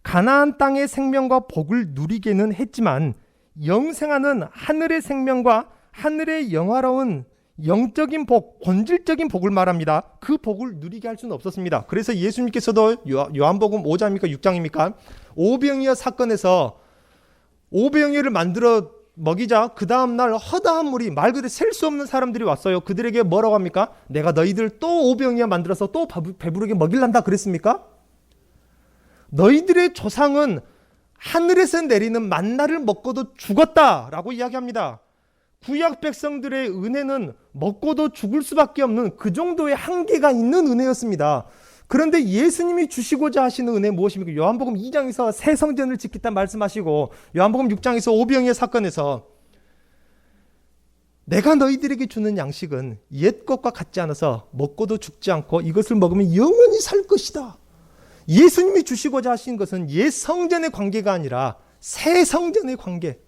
가나안 땅의 생명과 복을 누리게는 했지만 영생하는 하늘의 생명과 하늘의 영화로운 영적인 복, 본질적인 복을 말합니다. 그 복을 누리게 할 수는 없었습니다. 그래서 예수님께서도 요한복음 5장입니까 6장입니까? 오병이어 사건에서 오병이어를 만들어 먹이자 그 다음날 허다한 물이, 말 그대로 셀 수 없는 사람들이 왔어요. 그들에게 뭐라고 합니까? 내가 너희들 또 오병이어 만들어서 또 배부르게 먹일란다 그랬습니까? 너희들의 조상은 하늘에서 내리는 만나를 먹고도 죽었다라고 이야기합니다. 구약 백성들의 은혜는 먹고도 죽을 수밖에 없는 그 정도의 한계가 있는 은혜였습니다. 그런데 예수님이 주시고자 하시는 은혜 무엇입니까? 요한복음 2장에서 새 성전을 짓겠다 말씀하시고 요한복음 6장에서 오병이어 사건에서 내가 너희들에게 주는 양식은 옛 것과 같지 않아서 먹고도 죽지 않고 이것을 먹으면 영원히 살 것이다. 예수님이 주시고자 하신 것은 옛 성전의 관계가 아니라 새 성전의 관계,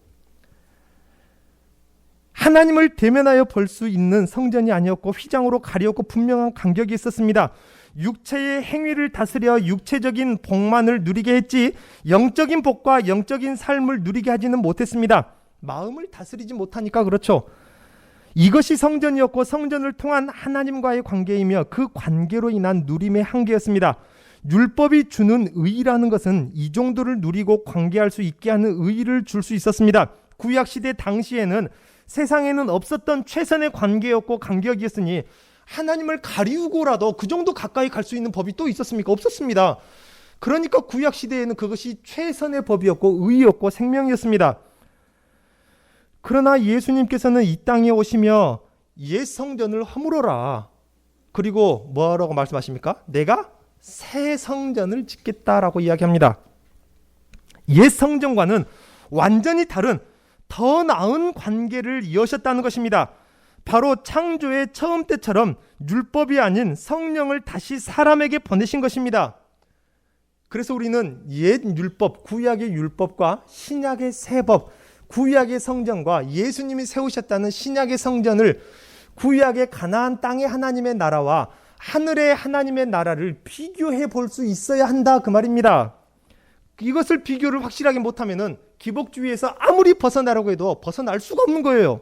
하나님을 대면하여 볼 수 있는 성전이 아니었고 휘장으로 가리었고 분명한 간격이 있었습니다. 육체의 행위를 다스려 육체적인 복만을 누리게 했지 영적인 복과 영적인 삶을 누리게 하지는 못했습니다. 마음을 다스리지 못하니까 그렇죠. 이것이 성전이었고 성전을 통한 하나님과의 관계이며 그 관계로 인한 누림의 한계였습니다. 율법이 주는 의의라는 것은 이 정도를 누리고 관계할 수 있게 하는 의의를 줄 수 있었습니다. 구약시대 당시에는 세상에는 없었던 최선의 관계였고 간격이었으니 하나님을 가리우고라도 그 정도 가까이 갈 수 있는 법이 또 있었습니까? 없었습니다. 그러니까 구약 시대에는 그것이 최선의 법이었고 의였고 생명이었습니다. 그러나 예수님께서는 이 땅에 오시며 옛 성전을 허물어라. 그리고 뭐라고 말씀하십니까? 내가 새 성전을 짓겠다라고 이야기합니다. 옛 성전과는 완전히 다른 더 나은 관계를 이어셨다는 것입니다. 바로 창조의 처음 때처럼 율법이 아닌 성령을 다시 사람에게 보내신 것입니다. 그래서 우리는 옛 율법, 구약의 율법과 신약의 새 법, 구약의 성전과 예수님이 세우셨다는 신약의 성전을 구약의 가나안 땅의 하나님의 나라와 하늘의 하나님의 나라를 비교해 볼 수 있어야 한다 그 말입니다. 이것을 비교를 확실하게 못하면은 기복주의에서 아무리 벗어나라고 해도 벗어날 수가 없는 거예요.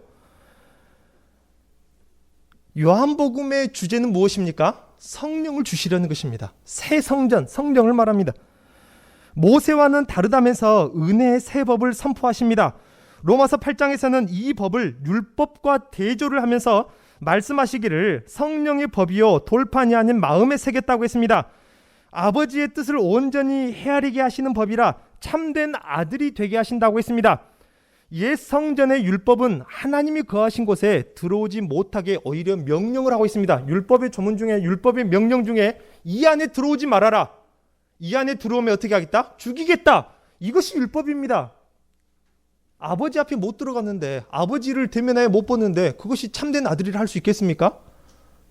요한복음의 주제는 무엇입니까? 성령을 주시려는 것입니다. 새 성전, 성령을 말합니다. 모세와는 다르다면서 은혜의 새 법을 선포하십니다. 로마서 8장에서는 이 법을 율법과 대조를 하면서 말씀하시기를 성령의 법이요 돌판이 아닌 마음에 새겼다고 했습니다. 아버지의 뜻을 온전히 헤아리게 하시는 법이라 참된 아들이 되게 하신다고 했습니다. 옛 성전의 율법은 하나님이 거하신 곳에 들어오지 못하게 오히려 명령을 하고 있습니다. 율법의 조문 중에, 율법의 명령 중에 이 안에 들어오지 말아라. 이 안에 들어오면 어떻게 하겠다? 죽이겠다. 이것이 율법입니다. 아버지 앞에 못 들어갔는데, 아버지를 대면하여 못 보는데 그것이 참된 아들이라 할 수 있겠습니까?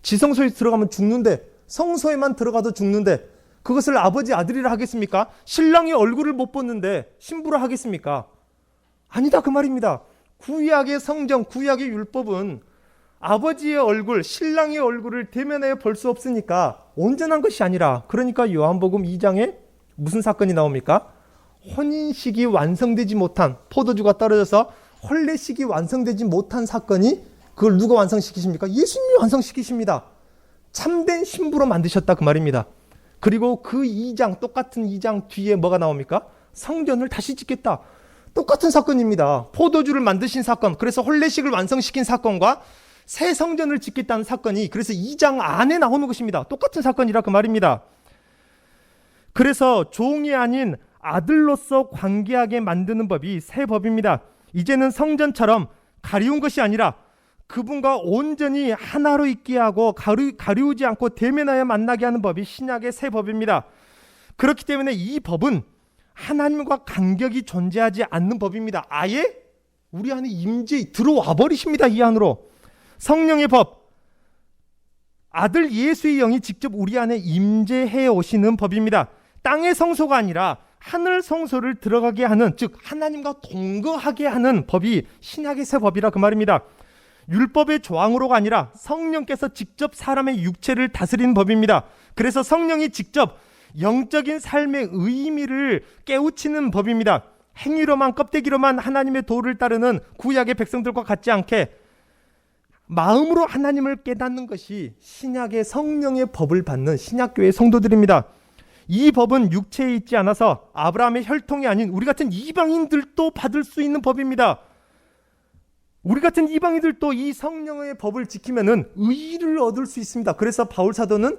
지성소에 들어가면 죽는데, 성소에만 들어가도 죽는데 그것을 아버지 아들이라 하겠습니까? 신랑의 얼굴을 못 보는데 신부라 하겠습니까? 아니다 그 말입니다. 구약의 성전, 구약의 율법은 아버지의 얼굴, 신랑의 얼굴을 대면하여 볼 수 없으니까 온전한 것이 아니라, 그러니까 요한복음 2장에 무슨 사건이 나옵니까? 혼인식이 완성되지 못한, 포도주가 떨어져서 혼례식이 완성되지 못한 사건이, 그걸 누가 완성시키십니까? 예수님이 완성시키십니다. 참된 신부로 만드셨다 그 말입니다. 그리고 그 2장, 똑같은 2장 뒤에 뭐가 나옵니까? 성전을 다시 짓겠다. 똑같은 사건입니다. 포도주를 만드신 사건, 그래서 혼례식을 완성시킨 사건과 새 성전을 짓겠다는 사건이 그래서 2장 안에 나오는 것입니다. 똑같은 사건이라 그 말입니다. 그래서 종이 아닌 아들로서 관계하게 만드는 법이 새 법입니다. 이제는 성전처럼 가리운 것이 아니라 그분과 온전히 하나로 있게 하고 가리우지 않고 대면하여 만나게 하는 법이 신약의 새 법입니다. 그렇기 때문에 이 법은 하나님과 간격이 존재하지 않는 법입니다. 아예 우리 안에 임재 들어와 버리십니다. 이 안으로. 성령의 법, 아들 예수의 영이 직접 우리 안에 임재해 오시는 법입니다. 땅의 성소가 아니라 하늘 성소를 들어가게 하는, 즉 하나님과 동거하게 하는 법이 신약의 새 법이라 그 말입니다. 율법의 조항으로가 아니라 성령께서 직접 사람의 육체를 다스리는 법입니다. 그래서 성령이 직접 영적인 삶의 의미를 깨우치는 법입니다. 행위로만, 껍데기로만 하나님의 도를 따르는 구약의 백성들과 같지 않게 마음으로 하나님을 깨닫는 것이 신약의 성령의 법을 받는 신약교회 성도들입니다. 이 법은 육체에 있지 않아서 아브라함의 혈통이 아닌 우리 같은 이방인들도 받을 수 있는 법입니다. 우리 같은 이방인들도 이 성령의 법을 지키면은 의를 얻을 수 있습니다. 그래서 바울 사도는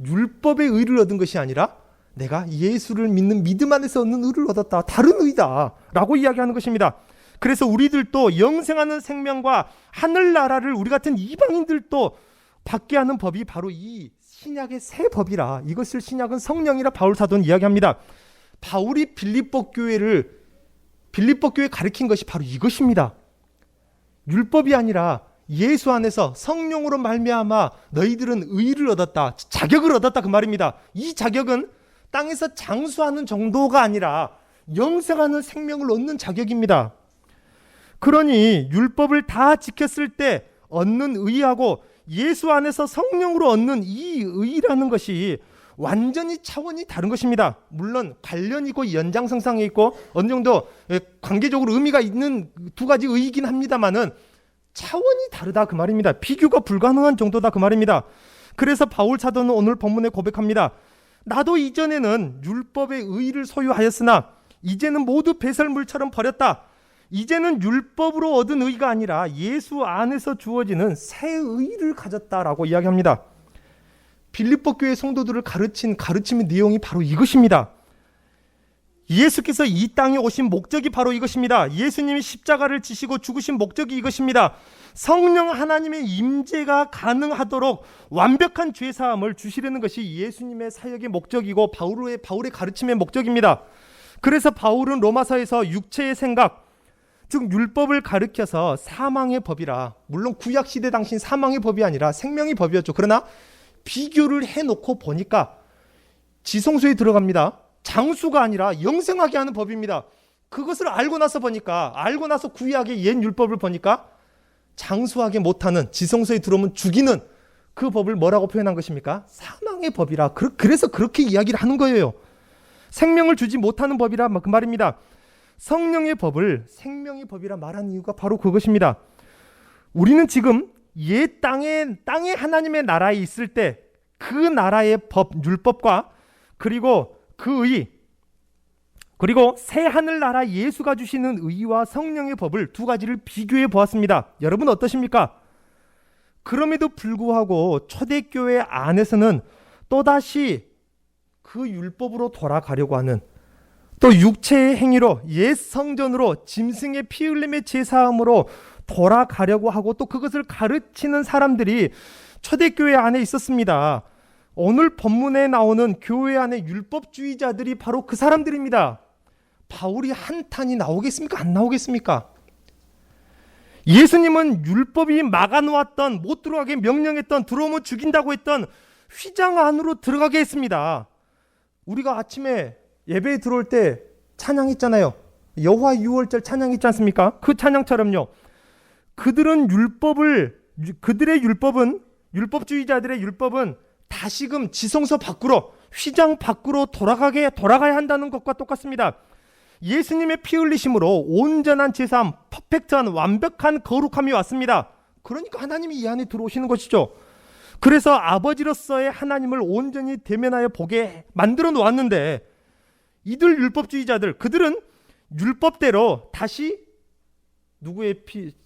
율법의 의를 얻은 것이 아니라 내가 예수를 믿는 믿음 안에서 얻는 의를 얻었다. 다른 의다 라고 이야기하는 것입니다. 그래서 우리들도 영생하는 생명과 하늘나라를 우리 같은 이방인들도 받게 하는 법이 바로 이 신약의 새 법이라, 이것을 신약은 성령이라 바울 사도는 이야기합니다. 바울이 빌립보 교회 가르친 것이 바로 이것입니다. 율법이 아니라 예수 안에서 성령으로 말미암아 너희들은 의를 얻었다, 자격을 얻었다 그 말입니다. 이 자격은 땅에서 장수하는 정도가 아니라 영생하는 생명을 얻는 자격입니다. 그러니 율법을 다 지켰을 때 얻는 의하고 예수 안에서 성령으로 얻는 이 의라는 것이 완전히 차원이 다른 것입니다. 물론 관련이고 연장선상에 있고 어느 정도 관계적으로 의미가 있는 두 가지 의이긴 합니다만은 차원이 다르다 그 말입니다. 비교가 불가능한 정도다 그 말입니다. 그래서 바울 사도는 오늘 본문에 고백합니다. 나도 이전에는 율법의 의를 소유하였으나 이제는 모두 배설물처럼 버렸다. 이제는 율법으로 얻은 의가 아니라 예수 안에서 주어지는 새 의를 가졌다라고 이야기합니다. 빌립보 교회 성도들을 가르친 가르침의 내용이 바로 이것입니다. 예수께서 이 땅에 오신 목적이 바로 이것입니다. 예수님이 십자가를 지시고 죽으신 목적이 이것입니다. 성령 하나님의 임재가 가능하도록 완벽한 죄사함을 주시려는 것이 예수님의 사역의 목적이고 바울의 가르침의 목적입니다. 그래서 바울은 로마서에서 육체의 생각, 즉 율법을 가르쳐서 사망의 법이라, 물론 구약시대 당시 사망의 법이 아니라 생명의 법이었죠. 그러나 비교를 해놓고 보니까 지성소에 들어갑니다. 장수가 아니라 영생하게 하는 법입니다. 그것을 알고 나서 구약의 옛 율법을 보니까 장수하게 못하는, 지성소에 들어오면 죽이는 그 법을 뭐라고 표현한 것입니까? 사망의 법이라. 그래서 그렇게 이야기를 하는 거예요. 생명을 주지 못하는 법이라 그 말입니다. 성령의 법을 생명의 법이라 말하는 이유가 바로 그것입니다. 우리는 지금 옛 땅에 하나님의 나라에 있을 때 그 나라의 법, 율법과 그리고 그 의, 그리고 새 하늘 나라 예수가 주시는 의와 성령의 법을 두 가지를 비교해 보았습니다. 여러분 어떠십니까? 그럼에도 불구하고 초대교회 안에서는 또다시 그 율법으로 돌아가려고 하는, 또 육체의 행위로 옛 성전으로 짐승의 피 흘림의 제사함으로 돌아가려고 하고 또 그것을 가르치는 사람들이 초대교회 안에 있었습니다. 오늘 본문에 나오는 교회 안의 율법주의자들이 바로 그 사람들입니다. 바울이 한탄이 나오겠습니까? 안 나오겠습니까? 예수님은 율법이 막아놓았던, 못 들어가게 명령했던, 들어오면 죽인다고 했던 휘장 안으로 들어가게 했습니다. 우리가 아침에 예배에 들어올 때 찬양했잖아요. 여호와 유월절 찬양 있지 않습니까? 그 찬양처럼요. 율법주의자들의 율법은 다시금 지성소 밖으로, 휘장 밖으로 돌아가야 한다는 것과 똑같습니다. 예수님의 피 흘리심으로 온전한 제사함, 퍼펙트한 완벽한 거룩함이 왔습니다. 그러니까 하나님이 이 안에 들어오시는 것이죠. 그래서 아버지로서의 하나님을 온전히 대면하여 보게 만들어 놓았는데, 이들 율법주의자들, 그들은 율법대로 다시 누구의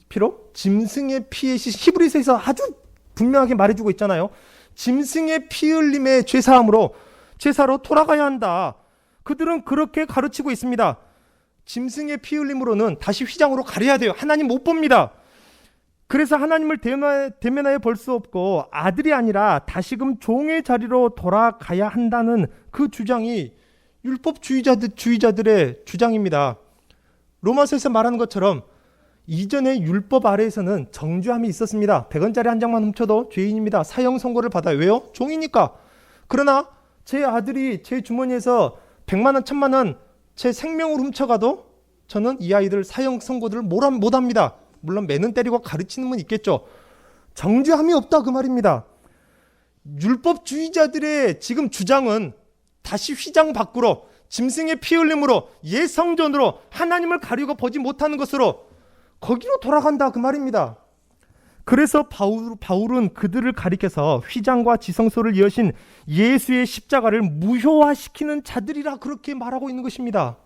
피로? 짐승의 피의 히브리서에서 아주 분명하게 말해주고 있잖아요. 짐승의 피 흘림의 제사로 돌아가야 한다. 그들은 그렇게 가르치고 있습니다. 짐승의 피 흘림으로는 다시 휘장으로 가려야 돼요. 하나님 못 봅니다. 그래서 하나님을 대면하여 볼 수 없고 아들이 아니라 다시금 종의 자리로 돌아가야 한다는 그 주장이 율법주의자들의 주장입니다. 로마서에서 말하는 것처럼 이전의 율법 아래에서는 정죄함이 있었습니다. 100원짜리 한 장만 훔쳐도 죄인입니다. 사형 선고를 받아요. 왜요? 종이니까. 그러나 제 아들이 제 주머니에서 100만 원, 1000만 원 제 생명을 훔쳐가도 저는 이 아이들 사형 선고들을 못합니다. 물론 매는 때리고 가르치는 분 있겠죠. 정죄함이 없다 그 말입니다. 율법주의자들의 지금 주장은 다시 휘장 밖으로, 짐승의 피 흘림으로, 옛 성전으로 하나님을 가리고 보지 못하는 것으로 거기로 돌아간다 그 말입니다. 그래서 바울은 그들을 가리켜서 휘장과 지성소를 여신 예수의 십자가를 무효화시키는 자들이라 그렇게 말하고 있는 것입니다.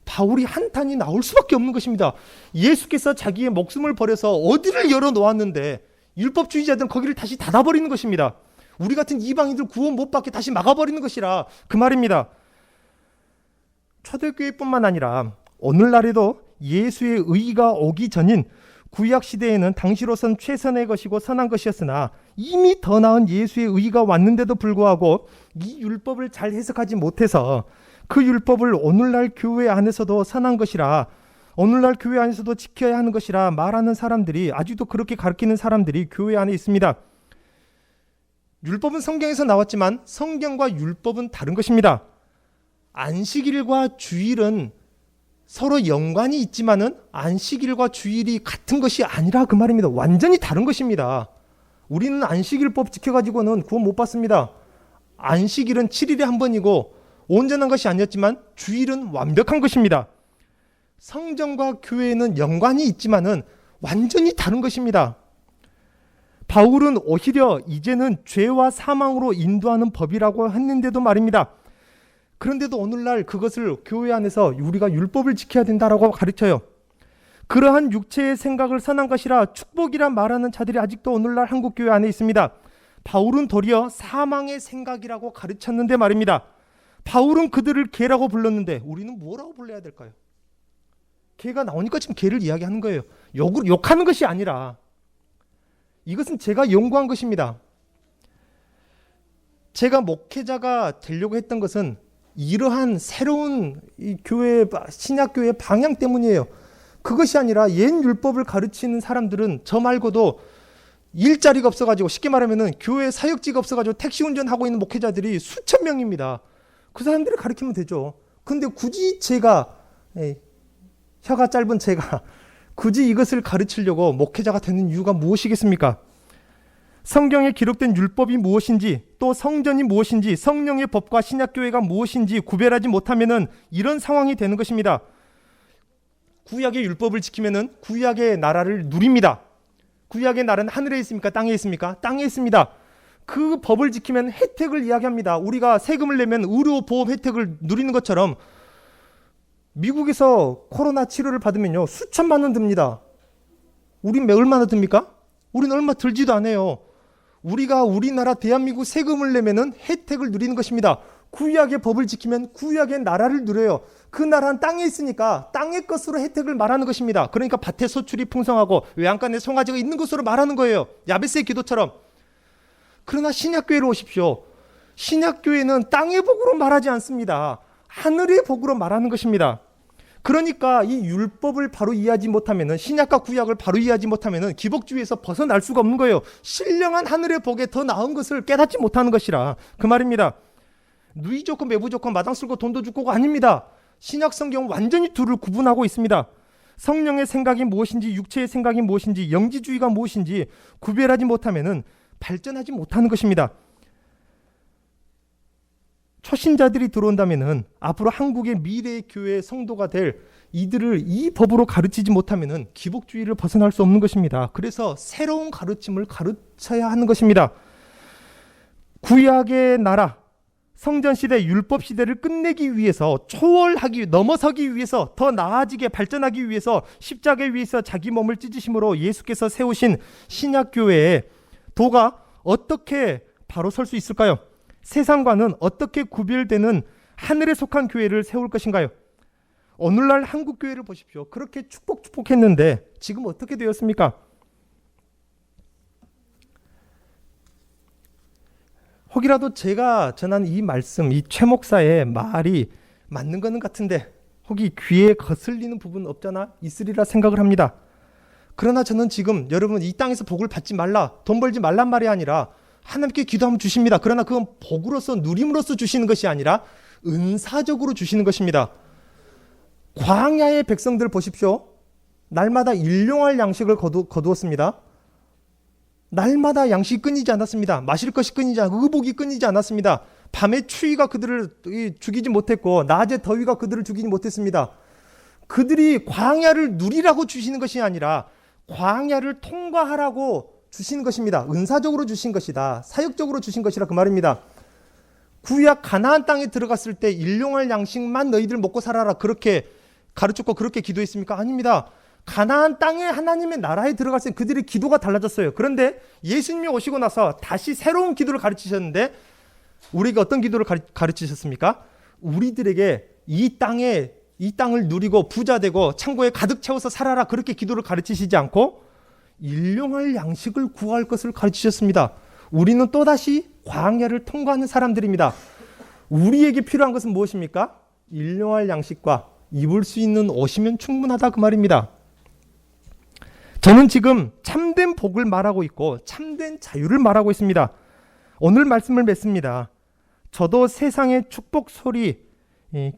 바울이 한탄이 나올 수밖에 없는 것입니다. 예수께서 자기의 목숨을 버려서 어디를 열어놓았는데 율법주의자들은 거기를 다시 닫아버리는 것입니다. 우리 같은 이방인들 구원 못 받게 다시 막아버리는 것이라 그 말입니다. 초대교회뿐만 아니라 오늘날에도 예수의 의가 오기 전인 구약시대에는 당시로선 최선의 것이고 선한 것이었으나 이미 더 나은 예수의 의가 왔는데도 불구하고 이 율법을 잘 해석하지 못해서 그 율법을 오늘날 교회 안에서도 선한 것이라, 오늘날 교회 안에서도 지켜야 하는 것이라 말하는 사람들이, 아직도 그렇게 가르치는 사람들이 교회 안에 있습니다. 율법은 성경에서 나왔지만 성경과 율법은 다른 것입니다. 안식일과 주일은 서로 연관이 있지만은 안식일과 주일이 같은 것이 아니라 그 말입니다. 완전히 다른 것입니다. 우리는 안식일법 지켜가지고는 구원 못 받습니다. 안식일은 7일에 한 번이고 온전한 것이 아니었지만 주일은 완벽한 것입니다. 성전과 교회는 연관이 있지만은 완전히 다른 것입니다. 바울은 오히려 이제는 죄와 사망으로 인도하는 법이라고 했는데도 말입니다. 그런데도 오늘날 그것을 교회 안에서 우리가 율법을 지켜야 된다라고 가르쳐요. 그러한 육체의 생각을 선한 것이라 축복이라 말하는 자들이 아직도 오늘날 한국교회 안에 있습니다. 바울은 도리어 사망의 생각이라고 가르쳤는데 말입니다. 바울은 그들을 개라고 불렀는데 우리는 뭐라고 불러야 될까요? 개가 나오니까 지금 개를 이야기하는 거예요. 욕하는 것이 아니라 이것은 제가 연구한 것입니다. 제가 목회자가 되려고 했던 것은 이러한 새로운 이 교회, 신약교회의 방향 때문이에요. 그것이 아니라 옛 율법을 가르치는 사람들은 저 말고도 일자리가 없어가지고, 쉽게 말하면 교회 사역지가 없어가지고 택시 운전하고 있는 목회자들이 수천 명입니다. 그 사람들을 가르치면 되죠. 근데 굳이 제가, 혀가 짧은 제가 굳이 이것을 가르치려고 목회자가 되는 이유가 무엇이겠습니까? 성경에 기록된 율법이 무엇인지, 또 성전이 무엇인지, 성령의 법과 신약교회가 무엇인지 구별하지 못하면 이런 상황이 되는 것입니다. 구약의 율법을 지키면 구약의 나라를 누립니다. 구약의 나라는 하늘에 있습니까? 땅에 있습니까? 땅에 있습니다. 그 법을 지키면 혜택을 이야기합니다. 우리가 세금을 내면 의료보험 혜택을 누리는 것처럼 미국에서 코로나 치료를 받으면요, 수천만 원 듭니다. 우린 얼마나 듭니까? 우리는 얼마 들지도 않아요. 우리가 우리나라 대한민국 세금을 내면은 혜택을 누리는 것입니다. 구약의 법을 지키면 구약의 나라를 누려요. 그 나라는 땅에 있으니까 땅의 것으로 혜택을 말하는 것입니다. 그러니까 밭의 소출이 풍성하고 외양간에 송아지가 있는 것으로 말하는 거예요. 야베스의 기도처럼. 그러나 신약교회로 오십시오. 신약교회는 땅의 복으로 말하지 않습니다. 하늘의 복으로 말하는 것입니다. 그러니까 이 율법을 바로 이해하지 못하면은, 신약과 구약을 바로 이해하지 못하면은 기복주의에서 벗어날 수가 없는 거예요. 신령한 하늘의 복에 더 나은 것을 깨닫지 못하는 것이라 그 말입니다. 누이 좋고 매부 좋고 마당 쓸고 돈도 죽고가 아닙니다. 신약 성경은 완전히 둘을 구분하고 있습니다. 성령의 생각이 무엇인지, 육체의 생각이 무엇인지, 영지주의가 무엇인지 구별하지 못하면은 발전하지 못하는 것입니다. 초신자들이 들어온다면은 앞으로 한국의 미래의 교회 성도가 될 이들을 이 법으로 가르치지 못하면은 기복주의를 벗어날 수 없는 것입니다. 그래서 새로운 가르침을 가르쳐야 하는 것입니다. 구약의 나라, 성전시대, 율법시대를 끝내기 위해서, 초월하기, 넘어서기 위해서, 더 나아지게 발전하기 위해서 십자가에 위해서 자기 몸을 찢으심으로 예수께서 세우신 신약교회의 도가 어떻게 바로 설 수 있을까요? 세상과는 어떻게 구별되는 하늘에 속한 교회를 세울 것인가요? 오늘날 한국교회를 보십시오. 그렇게 축복했는데 지금 어떻게 되었습니까? 혹이라도 제가 전한 이 말씀, 이 최 목사의 말이 맞는 거는 같은데 혹이 귀에 거슬리는 부분 없잖아 있으리라 생각을 합니다. 그러나 저는 지금 여러분 이 땅에서 복을 받지 말라, 돈 벌지 말란 말이 아니라 하나님께 기도하면 주십니다. 그러나 그건 복으로서, 누림으로써 주시는 것이 아니라 은사적으로 주시는 것입니다. 광야의 백성들 보십시오. 날마다 일용할 양식을 거두었습니다. 날마다 양식이 끊이지 않았습니다. 마실 것이 끊이지 않고 의복이 끊이지 않았습니다. 밤의 추위가 그들을 죽이지 못했고 낮의 더위가 그들을 죽이지 못했습니다. 그들이 광야를 누리라고 주시는 것이 아니라 광야를 통과하라고 주신 것입니다. 은사적으로 주신 것이다. 사역적으로 주신 것이라 그 말입니다. 구약 가나안 땅에 들어갔을 때 일용할 양식만 너희들 먹고 살아라 그렇게 가르쳤고 그렇게 기도했습니까? 아닙니다. 가나안 땅에 하나님의 나라에 들어갔을 때 그들의 기도가 달라졌어요. 그런데 예수님이 오시고 나서 다시 새로운 기도를 가르치셨는데 우리가 어떤 기도를 가르치셨습니까? 우리들에게 이 땅을 누리고 부자 되고 창고에 가득 채워서 살아라 그렇게 기도를 가르치시지 않고 일용할 양식을 구할 것을 가르치셨습니다. 우리는 또다시 광야를 통과하는 사람들입니다. 우리에게 필요한 것은 무엇입니까? 일용할 양식과 입을 수 있는 옷이면 충분하다 그 말입니다. 저는 지금 참된 복을 말하고 있고 참된 자유를 말하고 있습니다. 오늘 말씀을 맺습니다. 저도 세상의 축복 소리,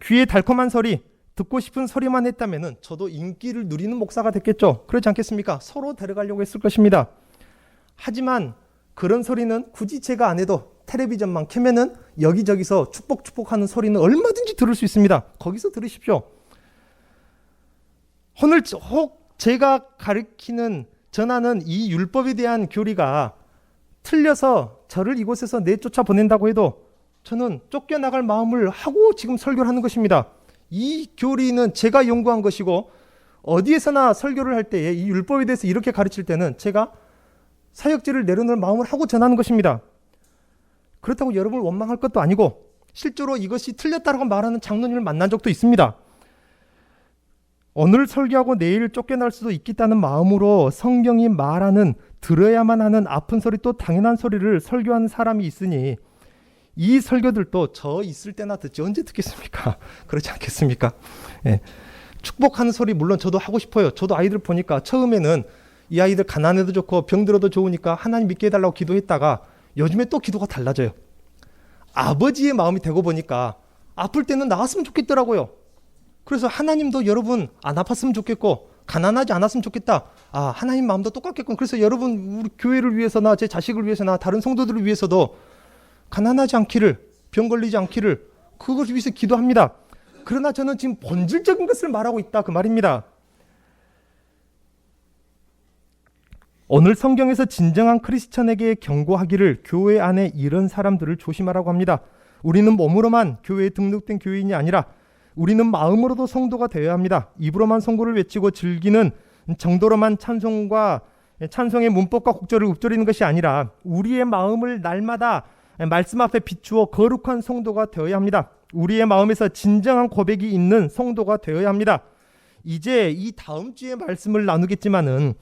귀에 달콤한 소리, 듣고 싶은 소리만 했다면 저도 인기를 누리는 목사가 됐겠죠. 그렇지 않겠습니까? 서로 데려가려고 했을 것입니다. 하지만 그런 소리는 굳이 제가 안 해도 텔레비전만 켜면은 여기저기서 축복하는 소리는 얼마든지 들을 수 있습니다. 거기서 들으십시오. 오늘 혹 제가 전하는 이 율법에 대한 교리가 틀려서 저를 이곳에서 내쫓아 보낸다고 해도 저는 쫓겨나갈 마음을 하고 지금 설교를 하는 것입니다. 이 교리는 제가 연구한 것이고 어디에서나 설교를 할 때에 이 율법에 대해서 이렇게 가르칠 때는 제가 사역지를 내려놓을 마음을 하고 전하는 것입니다. 그렇다고 여러분을 원망할 것도 아니고 실제로 이것이 틀렸다고 말하는 장로님을 만난 적도 있습니다. 오늘 설교하고 내일 쫓겨날 수도 있겠다는 마음으로 성경이 말하는 들어야만 하는 아픈 소리 또 당연한 소리를 설교하는 사람이 있으니 이 설교들도 저 있을 때나 듣지 언제 듣겠습니까? 그렇지 않겠습니까? 예. 축복하는 소리 물론 저도 하고 싶어요. 저도 아이들 보니까 처음에는 이 아이들 가난해도 좋고 병들어도 좋으니까 하나님 믿게 해달라고 기도했다가 요즘에 또 기도가 달라져요. 아버지의 마음이 되고 보니까 아플 때는 나았으면 좋겠더라고요. 그래서 하나님도 여러분 안 아팠으면 좋겠고 가난하지 않았으면 좋겠다. 하나님 마음도 똑같겠군. 그래서 여러분 우리 교회를 위해서나 제 자식을 위해서나 다른 성도들을 위해서도 가난하지 않기를, 병 걸리지 않기를 그것을 위해서 기도합니다. 그러나 저는 지금 본질적인 것을 말하고 있다 그 말입니다. 오늘 성경에서 진정한 크리스천에게 경고하기를 교회 안에 이런 사람들을 조심하라고 합니다. 우리는 몸으로만 교회에 등록된 교인이 아니라 우리는 마음으로도 성도가 되어야 합니다. 입으로만 성고를 외치고 즐기는 정도로만 찬송의 문법과 곡절을 읊조리는 것이 아니라 우리의 마음을 날마다 말씀 앞에 비추어 거룩한 성도가 되어야 합니다. 우리의 마음에서 진정한 고백이 있는 성도가 되어야 합니다. 이제 이 다음 주에 말씀을 나누겠지만은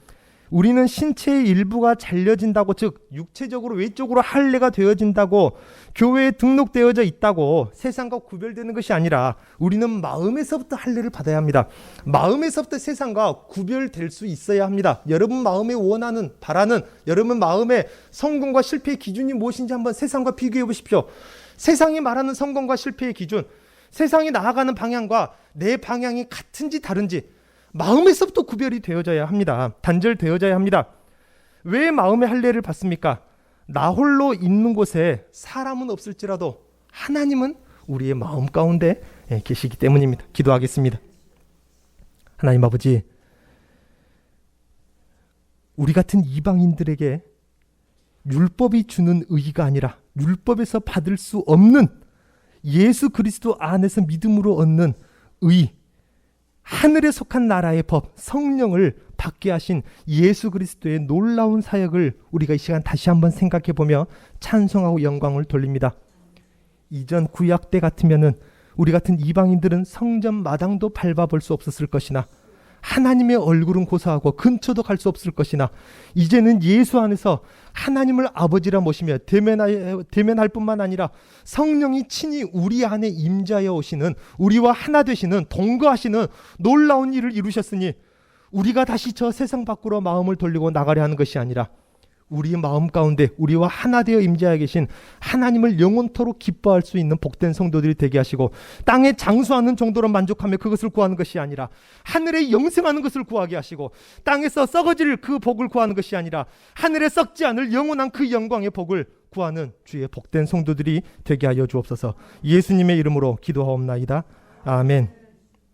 우리는 신체의 일부가 잘려진다고, 즉 육체적으로 외적으로 할례가 되어진다고 교회에 등록되어져 있다고 세상과 구별되는 것이 아니라 우리는 마음에서부터 할례를 받아야 합니다. 마음에서부터 세상과 구별될 수 있어야 합니다. 여러분 마음에 원하는, 바라는, 여러분 마음의 성공과 실패의 기준이 무엇인지 한번 세상과 비교해 보십시오. 세상이 말하는 성공과 실패의 기준, 세상이 나아가는 방향과 내 방향이 같은지 다른지 마음에서부터 구별이 되어져야 합니다. 단절되어져야 합니다. 왜 마음의 할례를 받습니까? 나 홀로 있는 곳에 사람은 없을지라도 하나님은 우리의 마음 가운데 계시기 때문입니다. 기도하겠습니다. 하나님 아버지, 우리 같은 이방인들에게 율법이 주는 의가 아니라 율법에서 받을 수 없는 예수 그리스도 안에서 믿음으로 얻는 의, 하늘에 속한 나라의 법, 성령을 받게 하신 예수 그리스도의 놀라운 사역을 우리가 이 시간 다시 한번 생각해 보며 찬송하고 영광을 돌립니다. 이전 구약 때 같으면은 우리 같은 이방인들은 성전 마당도 밟아볼 수 없었을 것이나 하나님의 얼굴은 고사하고 근처도 갈 수 없을 것이나 이제는 예수 안에서 하나님을 아버지라 모시며 대면할 뿐만 아니라 성령이 친히 우리 안에 임자여 오시는, 우리와 하나 되시는, 동거하시는 놀라운 일을 이루셨으니 우리가 다시 저 세상 밖으로 마음을 돌리고 나가려 하는 것이 아니라 우리의 마음 가운데 우리와 하나 되어 임재하여 계신 하나님을 영원토록 기뻐할 수 있는 복된 성도들이 되게 하시고 땅에 장수하는 정도로 만족하며 그것을 구하는 것이 아니라 하늘에 영생하는 것을 구하게 하시고 땅에서 썩어질 그 복을 구하는 것이 아니라 하늘에 썩지 않을 영원한 그 영광의 복을 구하는 주의 복된 성도들이 되게 하여 주옵소서. 예수님의 이름으로 기도하옵나이다. 아멘.